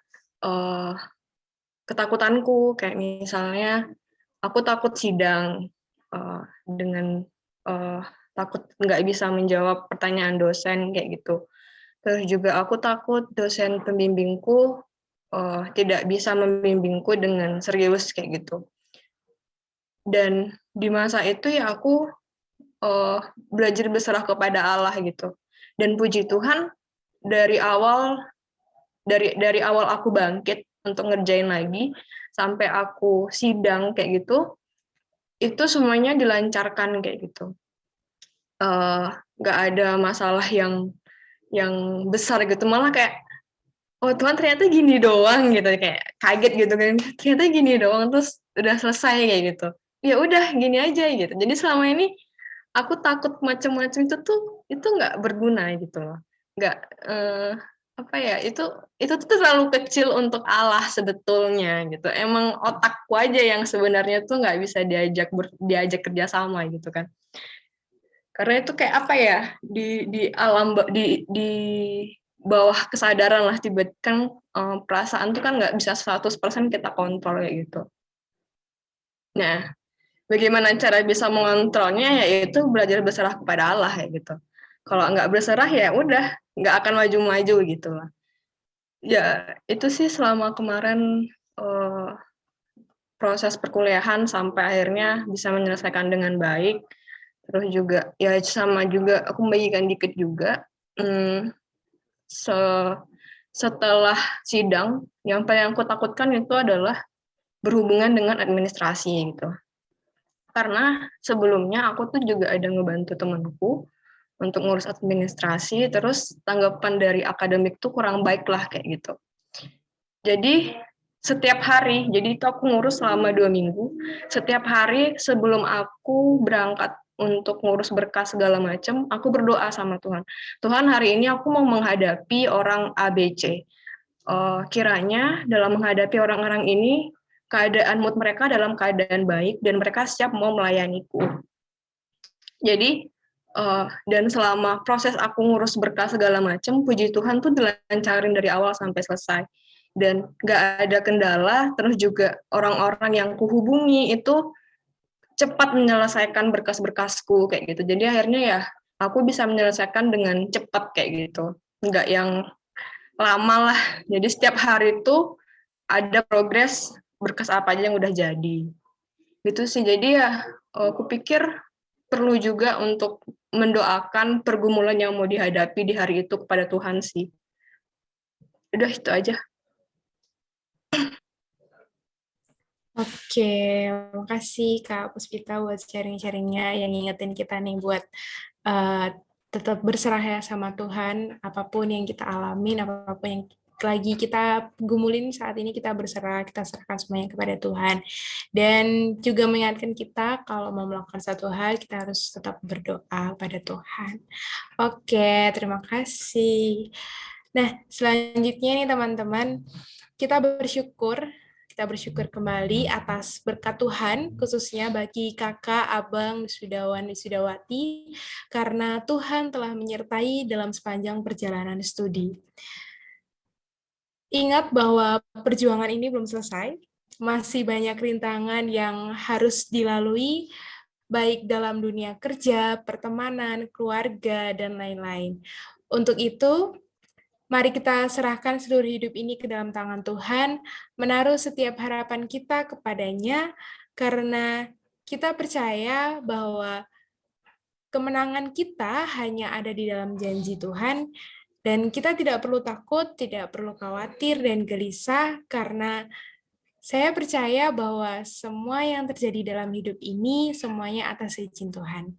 ketakutanku, kayak misalnya aku takut sidang dengan takut nggak bisa menjawab pertanyaan dosen kayak gitu. Terus juga aku takut dosen pembimbingku tidak bisa membimbingku dengan serius kayak gitu. Dan di masa itu ya aku belajar berserah kepada Allah gitu. Dan puji Tuhan dari awal aku bangkit untuk ngerjain lagi sampai aku sidang kayak gitu, itu semuanya dilancarkan kayak gitu. Nggak ada masalah yang besar gitu, malah kayak oh Tuhan ternyata gini doang gitu, kayak kaget gitu kan, ternyata gini doang terus udah selesai kayak gitu. Ya udah gini aja gitu. Jadi selama ini aku takut macam-macam itu nggak berguna gitu loh. Nggak itu tuh terlalu kecil untuk Allah sebetulnya gitu. Emang otakku aja yang sebenarnya tuh nggak bisa diajak kerjasama gitu kan. Karena itu kayak apa ya, di alam di bawah kesadaran lah, tiba-tiba kan perasaan tuh kan nggak bisa 100% kita kontrol kayak gitu. Nah, bagaimana cara bisa mengontrolnya, yaitu belajar berserah kepada Allah ya gitu. Kalau nggak berserah ya udah nggak akan maju-maju gitu lah. Ya itu sih selama kemarin proses perkuliahan sampai akhirnya bisa menyelesaikan dengan baik. Terus juga ya sama juga aku membagikan dikit juga. Setelah sidang, yang paling aku takutkan itu adalah berhubungan dengan administrasi gitu. Karena sebelumnya aku tuh juga ada ngebantu temanku untuk ngurus administrasi, terus tanggapan dari akademik tuh kurang baik lah kayak gitu. Jadi setiap hari, jadi itu aku ngurus selama 2 minggu, setiap hari sebelum aku berangkat untuk ngurus berkas segala macam, aku berdoa sama Tuhan. Tuhan, hari ini aku mau menghadapi orang ABC. Kiranya dalam menghadapi orang-orang ini, keadaan mood mereka dalam keadaan baik dan mereka siap mau melayaniku. Jadi dan selama proses aku ngurus berkas segala macam, puji Tuhan tuh dilancarin dari awal sampai selesai. Dan nggak ada kendala, terus juga orang-orang yang kuhubungi itu cepat menyelesaikan berkas-berkasku kayak gitu. Jadi akhirnya ya aku bisa menyelesaikan dengan cepat kayak gitu. Nggak yang lama lah. Jadi setiap hari itu ada progres berkas apa aja yang udah jadi. Gitu sih. Jadi ya aku pikir perlu juga untuk mendoakan pergumulan yang mau dihadapi di hari itu kepada Tuhan sih. Udah itu aja. Oke, makasih Kak Puspita buat sharing-sharingnya yang ngingetin kita nih buat tetap berserah ya sama Tuhan, apapun yang kita alamin, apapun yang lagi kita gumulin saat ini, kita berserah, kita serahkan semuanya kepada Tuhan. Dan juga mengingatkan kita kalau mau melakukan satu hal, kita harus tetap berdoa pada Tuhan. Oke, terima kasih. Nah, selanjutnya nih teman-teman, kita bersyukur kembali atas berkat Tuhan, khususnya bagi kakak, abang, wisudawan, wisudawati, karena Tuhan telah menyertai dalam sepanjang perjalanan studi. Ingat bahwa perjuangan ini belum selesai, masih banyak rintangan yang harus dilalui, baik dalam dunia kerja, pertemanan, keluarga, dan lain-lain. Untuk itu, mari kita serahkan seluruh hidup ini ke dalam tangan Tuhan, menaruh setiap harapan kita kepadanya, karena kita percaya bahwa kemenangan kita hanya ada di dalam janji Tuhan, dan kita tidak perlu takut, tidak perlu khawatir dan gelisah, karena saya percaya bahwa semua yang terjadi dalam hidup ini, semuanya atas izin Tuhan.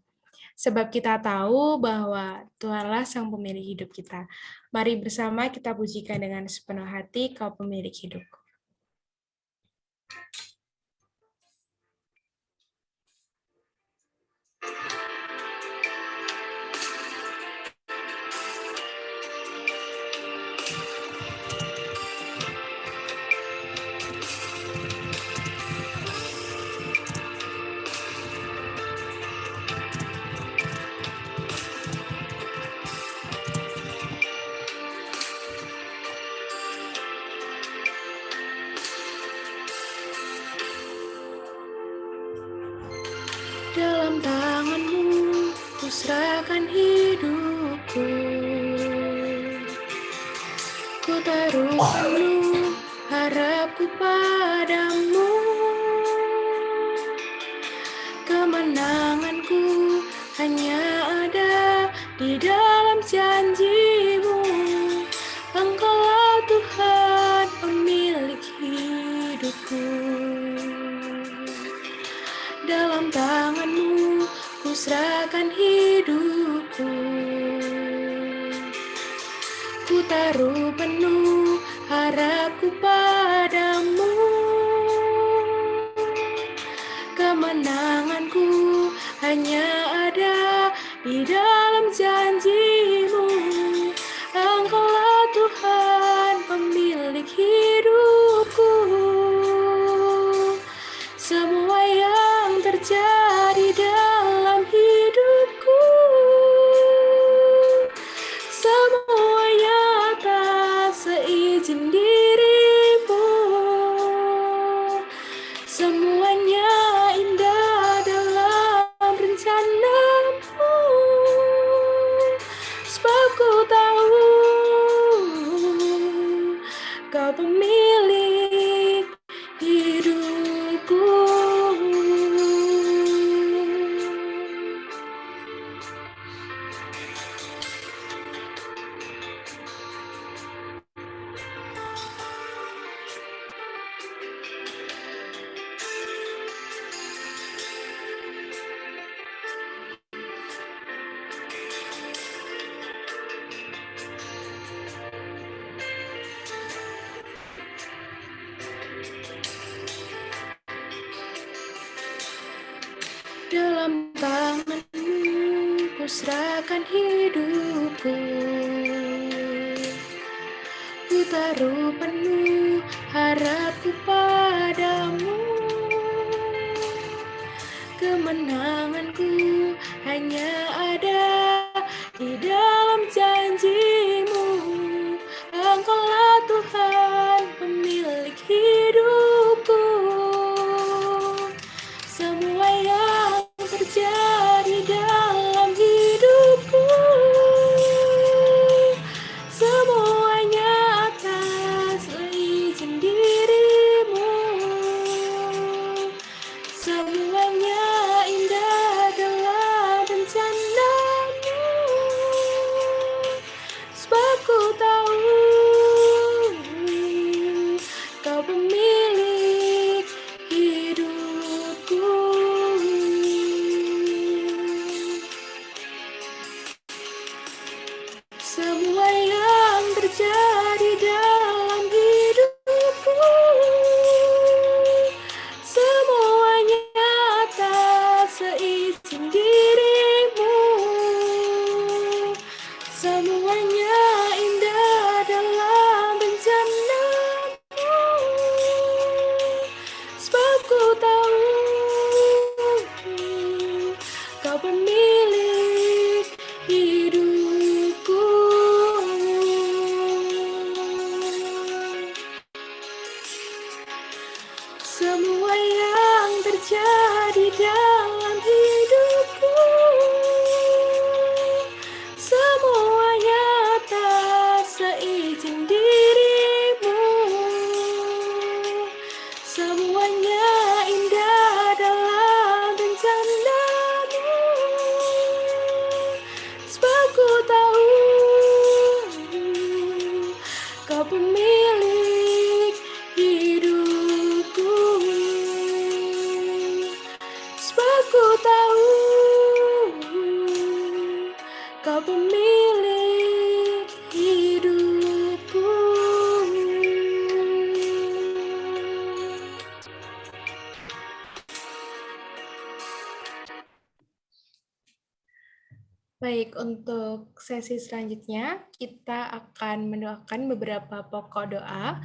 Sebab kita tahu bahwa Tuhanlah sang pemilik hidup kita. Mari bersama kita pujikan dengan sepenuh hati Kau pemilik hidupku. Dalam tangan-Mu kuserahkan hidupku, ku taruh penuh harapku padamu. Kemenanganku hanya ada di dalam janji-Mu. Engkaulah Tuhan pemilik hidupku. Dalam tangan-Mu ku serahkan hidupku, ku taruh penuh harapku padamu. Kemenanganku hanya ada di dalam janji-Mu. Engkaulah Tuhan pemilik hidupku. Semua yang terjadi dalam hidupku, semuanya atas seizin diri-Mu. Semuanya indah dalam rencana-Mu, sebab ku tahu Kau pemilik hidupku. Dalam tangan akan hidupku. Ku taruh penuh harapku padamu. Kemenanganku hanya ada di dalam janji-Mu. Engkaulah Tuhan pemilik hidupku. Semua yang terjadi dalam hidupku, semuanya atas izin diri-Mu. Semuanya indah dalam rencana-Mu. Sebab ku tahu Kau pemilik hidupku. Semua yang terjadi dalam hidupku, semuanya atas seizin diri-Mu. Semuanya indah dalam rencana-Mu. Sebab ku tahu Kau pemilik hidupku. Semua yang terjadi dalam hidupku, semuanya atas seizin diri-Mu. Semuanya indah dalam rencana-Mu. Sebab ku tahu Kau pemilik hidupku. Sebab ku tahu Kau pemilik hidupku. Baik, untuk sesi selanjutnya kita akan mendoakan beberapa pokok doa.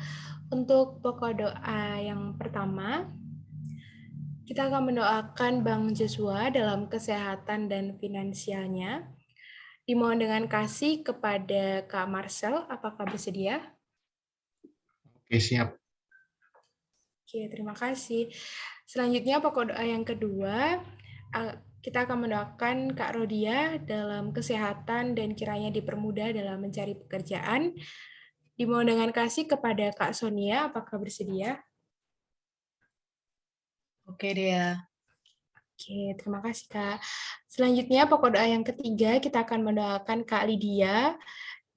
Untuk pokok doa yang pertama, kita akan mendoakan Bang Joshua dalam kesehatan dan finansialnya. Dimohon dengan kasih kepada Kak Marcel, apakah bersedia? Oke, siap. Oke, terima kasih. Selanjutnya pokok doa yang kedua, kita akan mendoakan Kak Rodia dalam kesehatan dan kiranya dipermudah dalam mencari pekerjaan. Dimohon dengan kasih kepada Kak Sonia, apakah bersedia? Oke, Dea. Oke, terima kasih Kak. Selanjutnya pokok doa yang ketiga, kita akan mendoakan Kak Lydia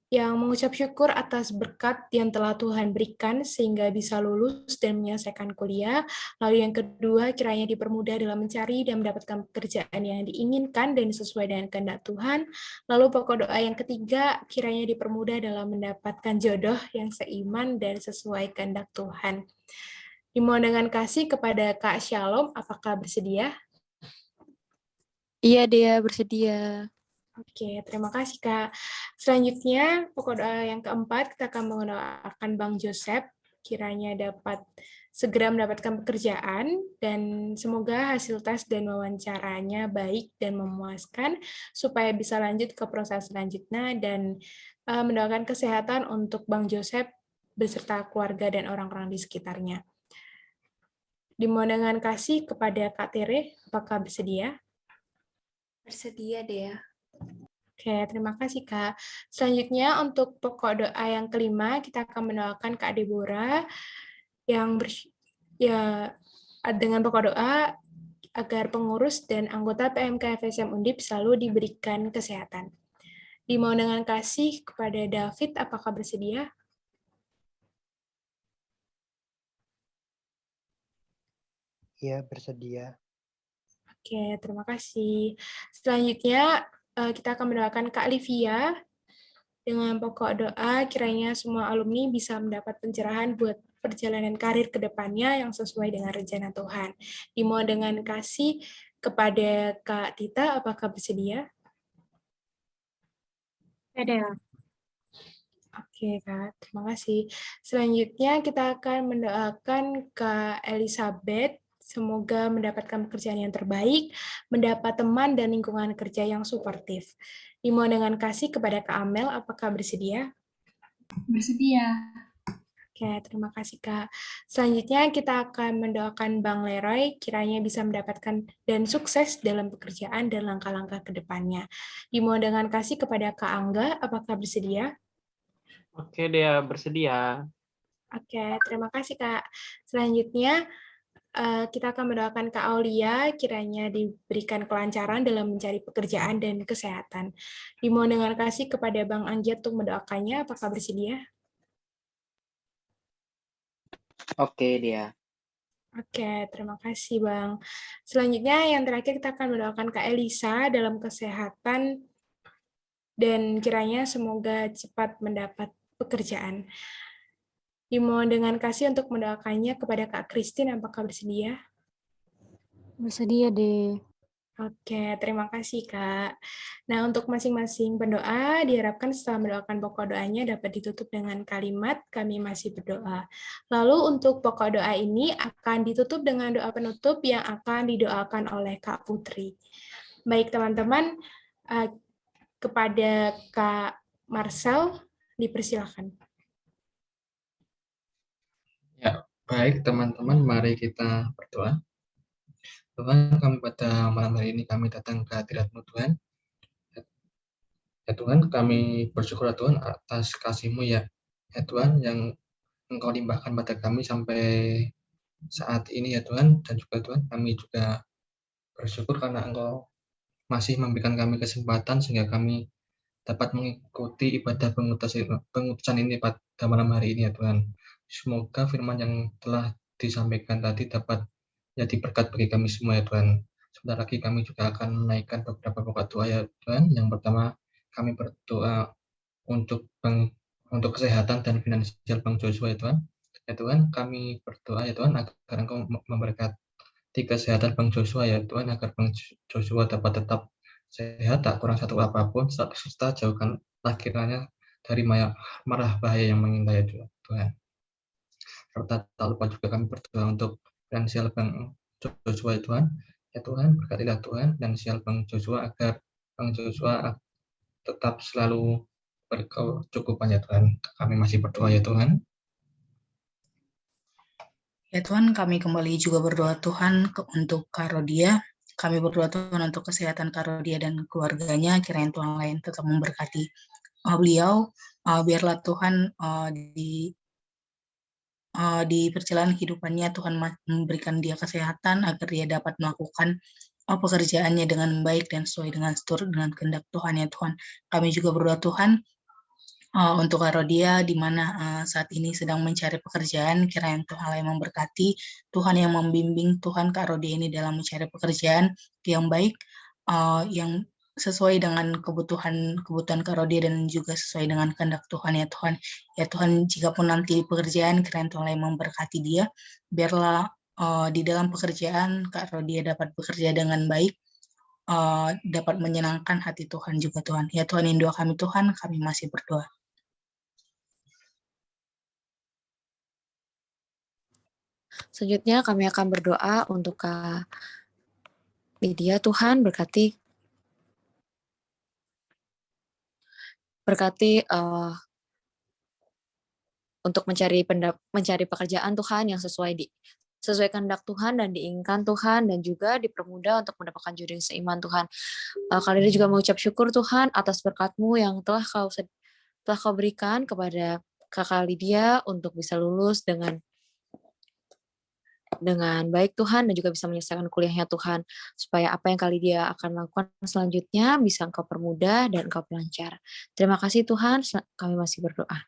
yang mengucap syukur atas berkat yang telah Tuhan berikan sehingga bisa lulus dan menyelesaikan kuliah. Lalu yang kedua, kiranya dipermudah dalam mencari dan mendapatkan pekerjaan yang diinginkan dan sesuai dengan kehendak Tuhan. Lalu pokok doa yang ketiga, kiranya dipermudah dalam mendapatkan jodoh yang seiman dan sesuai kehendak Tuhan. Dimohon dengan kasih kepada Kak Shalom, apakah bersedia? Iya, Dea, bersedia. Oke, terima kasih Kak. Selanjutnya, pokok doa yang keempat, kita akan mendoakan Bang Joseph, kiranya dapat segera mendapatkan pekerjaan, dan semoga hasil tes dan wawancaranya baik dan memuaskan, supaya bisa lanjut ke proses selanjutnya, dan mendoakan kesehatan untuk Bang Joseph beserta keluarga dan orang-orang di sekitarnya. Dimohon dengan kasih kepada Kak Tere, apakah bersedia? Bersedia, Dea. Oke, terima kasih Kak. Selanjutnya untuk pokok doa yang kelima, kita akan mendoakan Kak Deborah yang dengan pokok doa agar pengurus dan anggota PMK FSM Undip selalu diberikan kesehatan. Dimohon dengan kasih kepada David, apakah bersedia? Iya, bersedia. Oke, terima kasih. Selanjutnya, kita akan mendoakan Kak Livia dengan pokok doa kiranya semua alumni bisa mendapat pencerahan buat perjalanan karir ke depannya yang sesuai dengan rencana Tuhan. Dimohon dengan kasih kepada Kak Tita, apakah bersedia? Dea. Oke, Kak. Terima kasih. Selanjutnya kita akan mendoakan Kak Elizabeth. Semoga mendapatkan pekerjaan yang terbaik, mendapat teman dan lingkungan kerja yang suportif. Dimohon dengan kasih kepada Kak Amel, apakah bersedia? Bersedia. Oke, terima kasih, Kak. Selanjutnya kita akan mendoakan Bang Leroy, kiranya bisa mendapatkan dan sukses dalam pekerjaan dan langkah-langkah ke depannya. Dimohon dengan kasih kepada Kak Angga, apakah bersedia? Oke, Dea, bersedia. Oke, terima kasih, Kak. Selanjutnya, kita akan mendoakan Kak Aulia, kiranya diberikan kelancaran dalam mencari pekerjaan dan kesehatan. Dimohon dengan kasih kepada Bang Anggit untuk mendoakannya, apakah bersedia? Oke, Dea. Oke, terima kasih, Bang. Selanjutnya, yang terakhir kita akan mendoakan Kak Elisa dalam kesehatan dan kiranya semoga cepat mendapat pekerjaan. Dimohon dengan kasih untuk mendoakannya kepada Kak Christine, apakah bersedia? Bersedia deh. Oke, terima kasih, Kak. Nah, untuk masing-masing pendoa, diharapkan setelah mendoakan pokok doanya dapat ditutup dengan kalimat, kami masih berdoa. Lalu untuk pokok doa ini akan ditutup dengan doa penutup yang akan didoakan oleh Kak Putri. Baik, teman-teman, kepada Kak Marcel, dipersilakan. Ya, baik teman-teman, mari kita berdoa. Tuhan, kami pada malam hari ini kami datang ke hadirat-Mu Tuhan. Ya Tuhan, kami bersyukur ya Tuhan atas kasih-Mu ya Tuhan yang Engkau limpahkan pada kami sampai saat ini ya Tuhan. Dan juga Tuhan, kami juga bersyukur karena Engkau masih memberikan kami kesempatan sehingga kami dapat mengikuti ibadah pengutusan ini pada malam hari ini ya Tuhan. Semoga firman yang telah disampaikan tadi dapat jadi berkat bagi kami semua ya Tuhan. Sebentar lagi kami juga akan menaikkan beberapa pokok doa ya Tuhan. Yang pertama, kami berdoa untuk kesehatan dan finansial Bang Joshua ya Tuhan. Ya Tuhan, kami berdoa ya Tuhan agar Engkau memberkati kesehatan Bang Joshua ya Tuhan, agar Bang Joshua dapat tetap sehat, tak kurang satu apapun, serta jauhkanlah kiranya dari marah bahaya yang mengintai ya Tuhan. Serta tak lupa juga kami berdoa untuk finansial Bang Joshua ya Tuhan. Ya Tuhan, berkatilah Tuhan finansial Bang Joshua agar Bang Joshua tetap selalu berkecukupan ya Tuhan. Kami masih berdoa ya Tuhan. Ya Tuhan, kami kembali juga berdoa Tuhan untuk Kak Rodia. Kami berdoa Tuhan untuk kesehatan Kak Rodia dan keluarganya. Kiranya Tuhan lain tetap memberkati beliau. Biarlah Tuhan di perjalanan kehidupannya Tuhan memberikan dia kesehatan agar dia dapat melakukan pekerjaannya dengan baik dan sesuai dengan seturut dengan kehendak Tuhan ya Tuhan. Kami juga berdoa Tuhan untuk Kak Rodia di mana saat ini sedang mencari pekerjaan, kiranya Tuhan yang memberkati, Tuhan yang membimbing Tuhan Kak Rodia ini dalam mencari pekerjaan yang baik, yang sesuai dengan kebutuhan Kak Rodia dan juga sesuai dengan kehendak Tuhan ya Tuhan. Ya Tuhan, jika pun nanti pekerjaan, kiranya Tuhan yang memberkati dia, biarlah di dalam pekerjaan Kak Rodia dapat bekerja dengan baik, dapat menyenangkan hati Tuhan juga Tuhan. Ya Tuhan, ini doa kami Tuhan, kami masih berdoa. Selanjutnya kami akan berdoa untuk Kak Lydia. Tuhan berkati untuk mencari pekerjaan Tuhan yang sesuai kehendak Tuhan dan diinginkan Tuhan, dan juga dipermudah untuk mendapatkan juri seiman Tuhan. Kak Lydia juga mengucap syukur Tuhan atas berkat-Mu yang telah Kau berikan kepada Kakak Lydia untuk bisa lulus dengan baik Tuhan, dan juga bisa menyelesaikan kuliahnya Tuhan, supaya apa yang Kak Lydia akan lakukan selanjutnya bisa Engkau permudah dan Engkau pelancar. Terima kasih Tuhan, kami masih berdoa.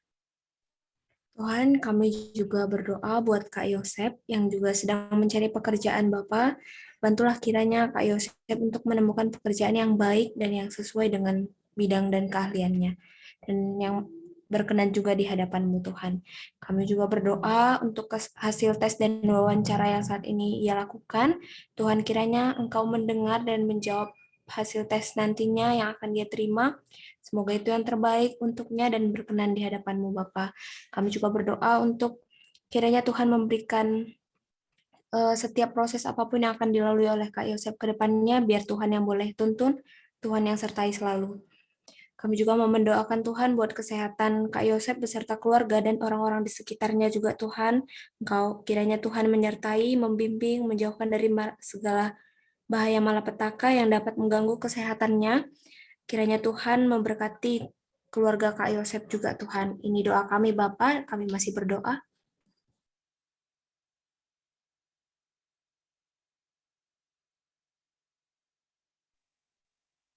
Tuhan, kami juga berdoa buat Kak Yosep yang juga sedang mencari pekerjaan Bapak. Bantulah kiranya Kak Yosep untuk menemukan pekerjaan yang baik dan yang sesuai dengan bidang dan keahliannya, dan yang berkenan juga di hadapan-Mu Tuhan. Kami juga berdoa untuk hasil tes dan wawancara yang saat ini ia lakukan. Tuhan, kiranya Engkau mendengar dan menjawab hasil tes nantinya yang akan dia terima. Semoga itu yang terbaik untuknya dan berkenan di hadapan-Mu, Bapa. Kami juga berdoa untuk kiranya Tuhan memberikan setiap proses apapun yang akan dilalui oleh Kak Yosef ke depannya, biar Tuhan yang boleh tuntun, Tuhan yang sertai selalu. Kami juga mau mendoakan Tuhan buat kesehatan Kak Yosef beserta keluarga dan orang-orang di sekitarnya juga Tuhan. Engkau kiranya Tuhan menyertai, membimbing, menjauhkan dari segala bahaya malapetaka yang dapat mengganggu kesehatannya. Kiranya Tuhan memberkati keluarga Kak Yosef juga Tuhan. Ini doa kami Bapa, kami masih berdoa.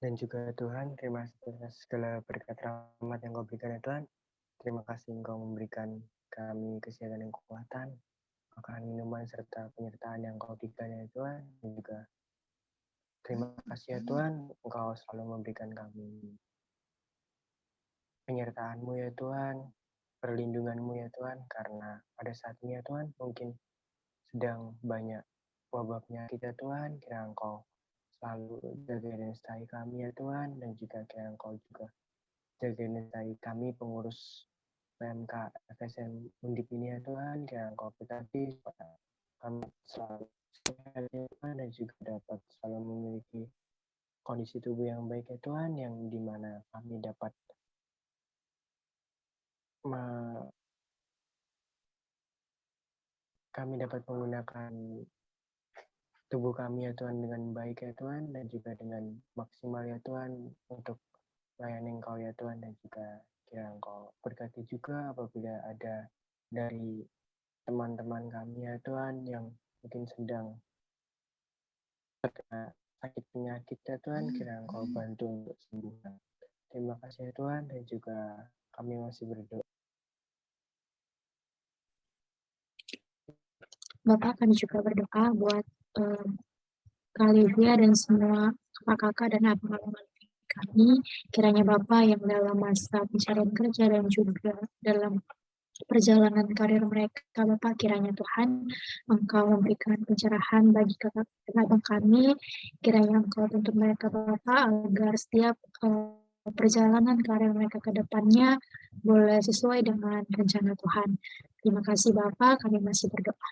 Dan juga Tuhan, terima kasih atas segala berkat rahmat yang Kau berikan ya Tuhan. Terima kasih Engkau memberikan kami kesehatan dan kekuatan, makanan, minuman, serta penyertaan yang Kau berikan ya Tuhan. Dan juga terima kasih ya Tuhan, Engkau selalu memberikan kami penyertaan-Mu ya Tuhan, perlindungan-Mu ya Tuhan, karena pada saat ini ya Tuhan, mungkin sedang banyak wabah penyakit ya Tuhan, kiranya Engkau selalu jaga dan sertai kami ya Tuhan, dan juga kiranya Engkau juga jaga dan sertai kami pengurus PMK FSM Undip ini ya Tuhan, kiranya Engkau berkati supaya kami selalu sehat ya Tuhan, dan juga dapat selalu memiliki kondisi tubuh yang baik ya Tuhan, yang dimana kami dapat menggunakan tubuh kami ya Tuhan dengan baik ya Tuhan, dan juga dengan maksimal ya Tuhan untuk melayani Engkau ya Tuhan, dan juga kiranya Engkau berkati juga apabila ada dari teman-teman kami ya Tuhan yang mungkin sedang terkena sakit penyakit ya Tuhan, kiranya Engkau bantu untuk sembuh. Terima kasih ya Tuhan, dan juga kami masih berdoa. Bapak, kami juga berdoa buat Kak Livia dan semua kakak-kakak dan abang-abang kami. Kiranya Bapak yang dalam masa pencarian kerja dan juga dalam perjalanan karir mereka, Bapak, kiranya Tuhan Engkau memberikan pencerahan bagi kakak dan abang kami. Kiranya Engkau tuntun mereka, Bapak, agar setiap perjalanan karir mereka ke depannya boleh sesuai dengan rencana Tuhan. Terima kasih Bapak, kami masih berdoa.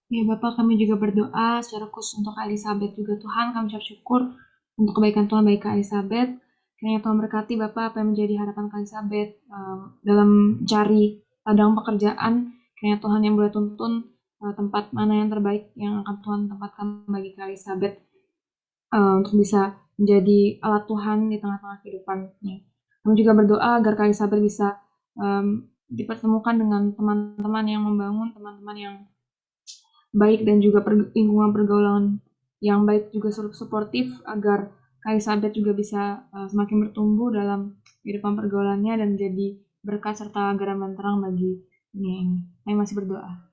Ya Bapak, kami juga berdoa secara khusus untuk Kak Elizabeth juga Tuhan. Kami ucap syukur untuk kebaikan Tuhan bagi Kak Elizabeth. Kiranya Tuhan berkati Bapak apa yang menjadi harapan Kak Elizabeth dalam mencari ladang pekerjaan. Kiranya Tuhan yang boleh tuntun tempat mana yang terbaik yang akan Tuhan tempatkan bagi Kak Elizabeth untuk bisa menjadi alat Tuhan di tengah-tengah kehidupannya. Kami juga berdoa agar Kak Elizabeth bisa dipertemukan dengan teman-teman yang membangun, teman-teman yang baik dan juga lingkungan pergaulan yang baik juga suportif agar Kak Elizabeth juga bisa semakin bertumbuh dalam kehidupan pergaulannya dan menjadi berkat serta garam dan terang bagi dunia ini. Kami masih berdoa.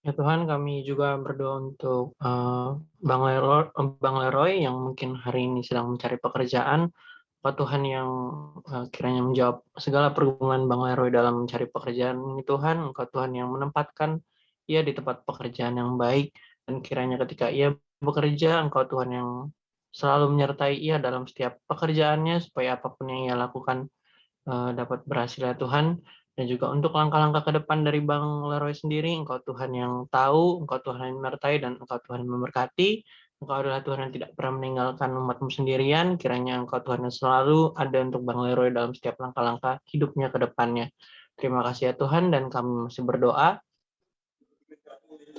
Ya Tuhan, kami juga berdoa untuk Bang Leroy yang mungkin hari ini sedang mencari pekerjaan. Pak Tuhan yang kiranya menjawab segala pergumulan Bang Leroy dalam mencari pekerjaan ini Tuhan. Engkau Tuhan yang menempatkan ia di tempat pekerjaan yang baik. Dan kiranya ketika ia bekerja, Engkau Tuhan yang selalu menyertai ia dalam setiap pekerjaannya supaya apapun yang ia lakukan dapat berhasil ya Tuhan. Dan juga untuk langkah-langkah ke depan dari Bang Leroy sendiri, Engkau Tuhan yang tahu, Engkau Tuhan yang menyertai, dan Engkau Tuhan yang memberkati. Engkau adalah Tuhan yang tidak pernah meninggalkan umat-Mu sendirian. Kiranya Engkau Tuhan yang selalu ada untuk Bang Leroy dalam setiap langkah-langkah hidupnya ke depannya. Terima kasih ya Tuhan, dan kami masih berdoa.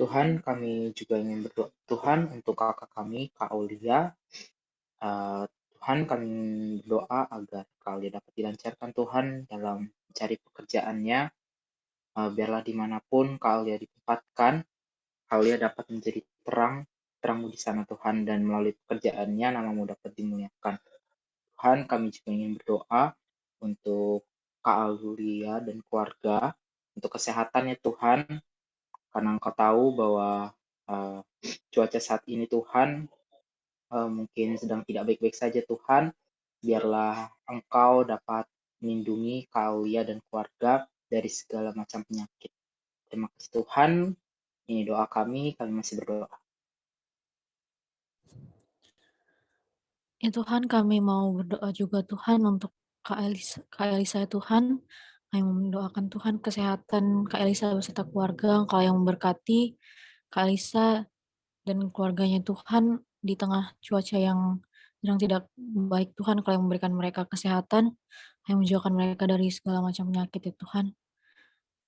Tuhan, kami juga ingin berdoa Tuhan untuk kakak kami, Kak Aulia. Tuhan, kami berdoa agar Kak Aulia dapat dilancarkan Tuhan dalam mencari pekerjaannya. Biarlah dimanapun Kak Aulia ditempatkan, Kak Aulia dapat menjadi terang-Mu di sana Tuhan, dan melalui pekerjaannya nama-Mu dapat dimuliakan. Tuhan, kami juga ingin berdoa untuk Kak Aulia dan keluarga, untuk kesehatannya Tuhan, karena Engkau tahu bahwa cuaca saat ini Tuhan mungkin sedang tidak baik-baik saja Tuhan. Biarlah Engkau dapat melindungi Kak Aulia dan keluarga dari segala macam penyakit. Terima kasih Tuhan, ini doa kami masih berdoa. Ya Tuhan, kami mau berdoa juga Tuhan untuk Kak Elisa ya Tuhan. Kami mendoakan Tuhan kesehatan Kak Elisa beserta keluarga, Engkau yang memberkati Kak Elisa dan keluarganya Tuhan di tengah cuaca yang sedang tidak baik Tuhan, Engkau yang memberikan mereka kesehatan, yang menjauhkan mereka dari segala macam penyakit ya Tuhan.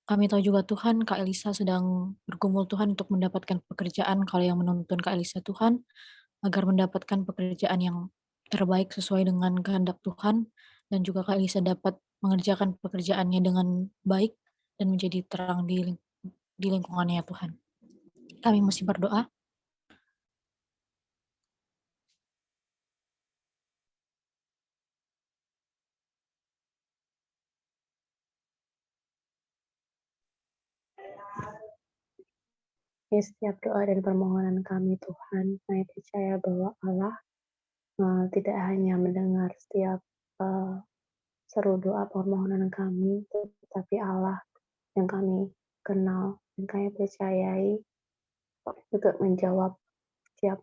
Kami tahu juga Tuhan, Kak Elisa sedang bergumul Tuhan untuk mendapatkan pekerjaan, Kalau yang menuntun Kak Elisa Tuhan, agar mendapatkan pekerjaan yang terbaik sesuai dengan kehendak Tuhan, dan juga Kak Elisa dapat mengerjakan pekerjaannya dengan baik dan menjadi terang di lingkungannya ya Tuhan. Kami masih berdoa. Di setiap doa dan permohonan kami Tuhan, kami percaya bahwa Allah tidak hanya mendengar setiap seru doa permohonan kami, tetapi Allah yang kami kenal dan kami percayai juga menjawab setiap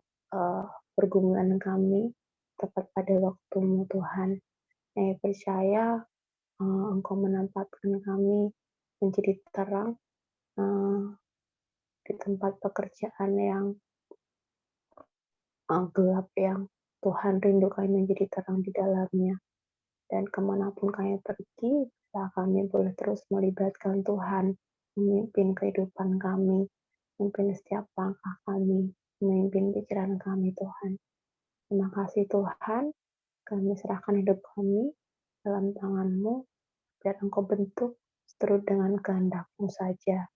pergumulan kami tepat pada waktumu Tuhan. Kami percaya Engkau menempatkan kami menjadi terang di tempat pekerjaan yang gelap, yang Tuhan rindu kami menjadi terang di dalamnya. Dan kemanapun kami pergi, kami boleh terus melibatkan Tuhan, memimpin kehidupan kami, memimpin setiap langkah kami, memimpin pikiran kami Tuhan. Terima kasih Tuhan, kami serahkan hidup kami dalam tangan-Mu, biar Engkau bentuk seturut dengan kehendak-Mu saja.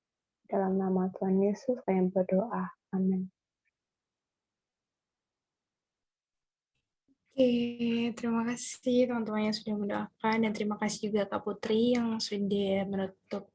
Dalam nama Tuhan Yesus kami berdoa. Amin. Oke, terima kasih teman-teman yang sudah mendoakan, dan terima kasih juga Kak Putri yang sudah menutup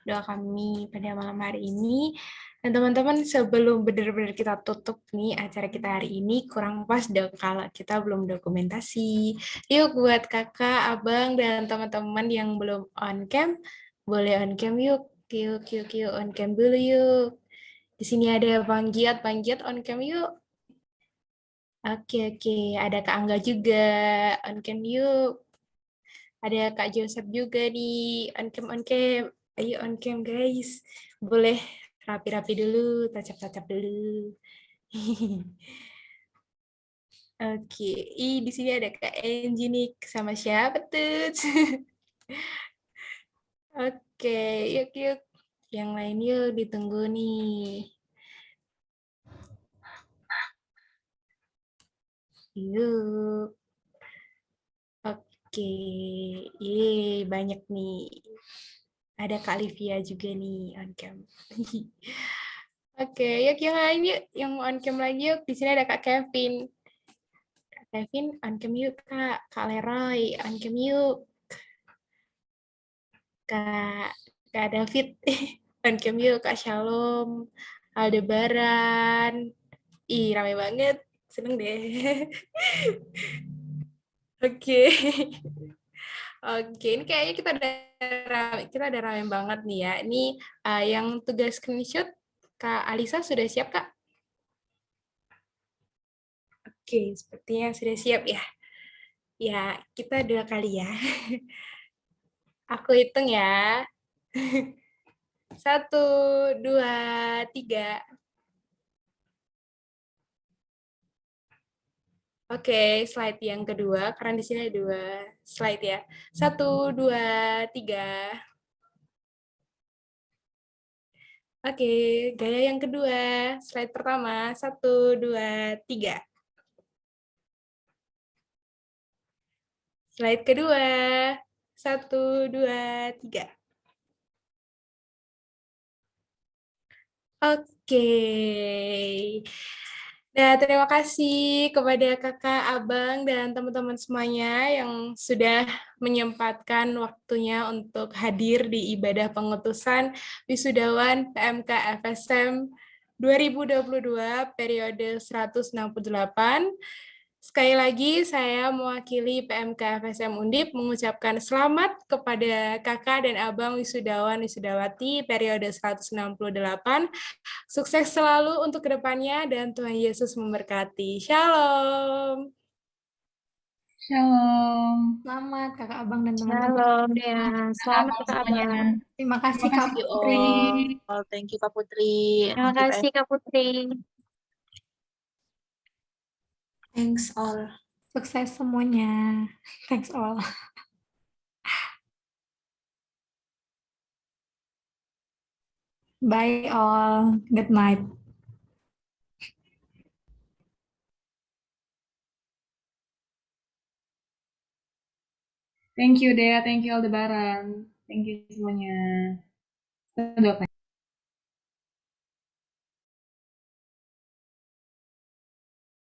doa kami pada malam hari ini. Dan teman-teman, sebelum benar-benar kita tutup nih acara kita hari ini, kurang pas dong kalau kita belum dokumentasi. Yuk buat kakak, abang, dan teman-teman yang belum on cam, boleh on cam yuk. Yuk, on cam dulu yuk. Di sini ada Bang Giat on cam yuk. Oke, ada Kak Angga juga, on cam yuk. Ada Kak Joseph juga di on cam. Ayo on cam guys. Boleh rapi-rapi dulu, tacap-tacap dulu. Oke, di sini ada Kak Enji nih, sama siapa tuh? Oke, yuk. Yang lain yuk, ditunggu nih. Yuk. Oke, banyak nih. Ada Kak Livia juga nih on cam. Oke, yuk yang lain yuk, yang on cam lagi yuk. Di sini ada Kak Kevin. Kak Kevin on cam yuk Kak. Kak Leroy on cam yuk. Kak David on cam yuk. Kak Shalom, Aldebaran. Ih, rame banget. Seneng deh. Oke. Oke, ini kayaknya kita ada rame banget nih ya. Ini yang tugas screenshot Kak Alisa sudah siap, Kak? Oke, sepertinya sudah siap ya. Ya, kita 2 kali ya. Aku hitung ya. 1, 2, 3. Oke, slide yang kedua, karena di sini ada 2 slide ya. 1, 2, 3. Oke, gaya yang kedua. Slide pertama, 1, 2, 3. Slide kedua, 1, 2, 3. Oke. Nah, terima kasih kepada kakak, abang, dan teman-teman semuanya yang sudah menyempatkan waktunya untuk hadir di ibadah pengutusan wisudawan PMK FSM 2022 periode 168. Sekali lagi, saya mewakili PMK FSM Undip mengucapkan selamat kepada kakak dan abang wisudawan wisudawati periode 168. Sukses selalu untuk kedepannya dan Tuhan Yesus memberkati. Shalom. Shalom. Selamat kakak abang dan teman-teman. Shalom ya. Selamat kakak abang. Terima kasih Terima Kak kasih Putri. all. Thank you Kak Putri. Terima kasih Kak Putri. Thanks all. Sukses semuanya. Thanks all. Bye all. Good night. Thank you Dea, thank you Aldebaran. Thank you semuanya. Kita doakan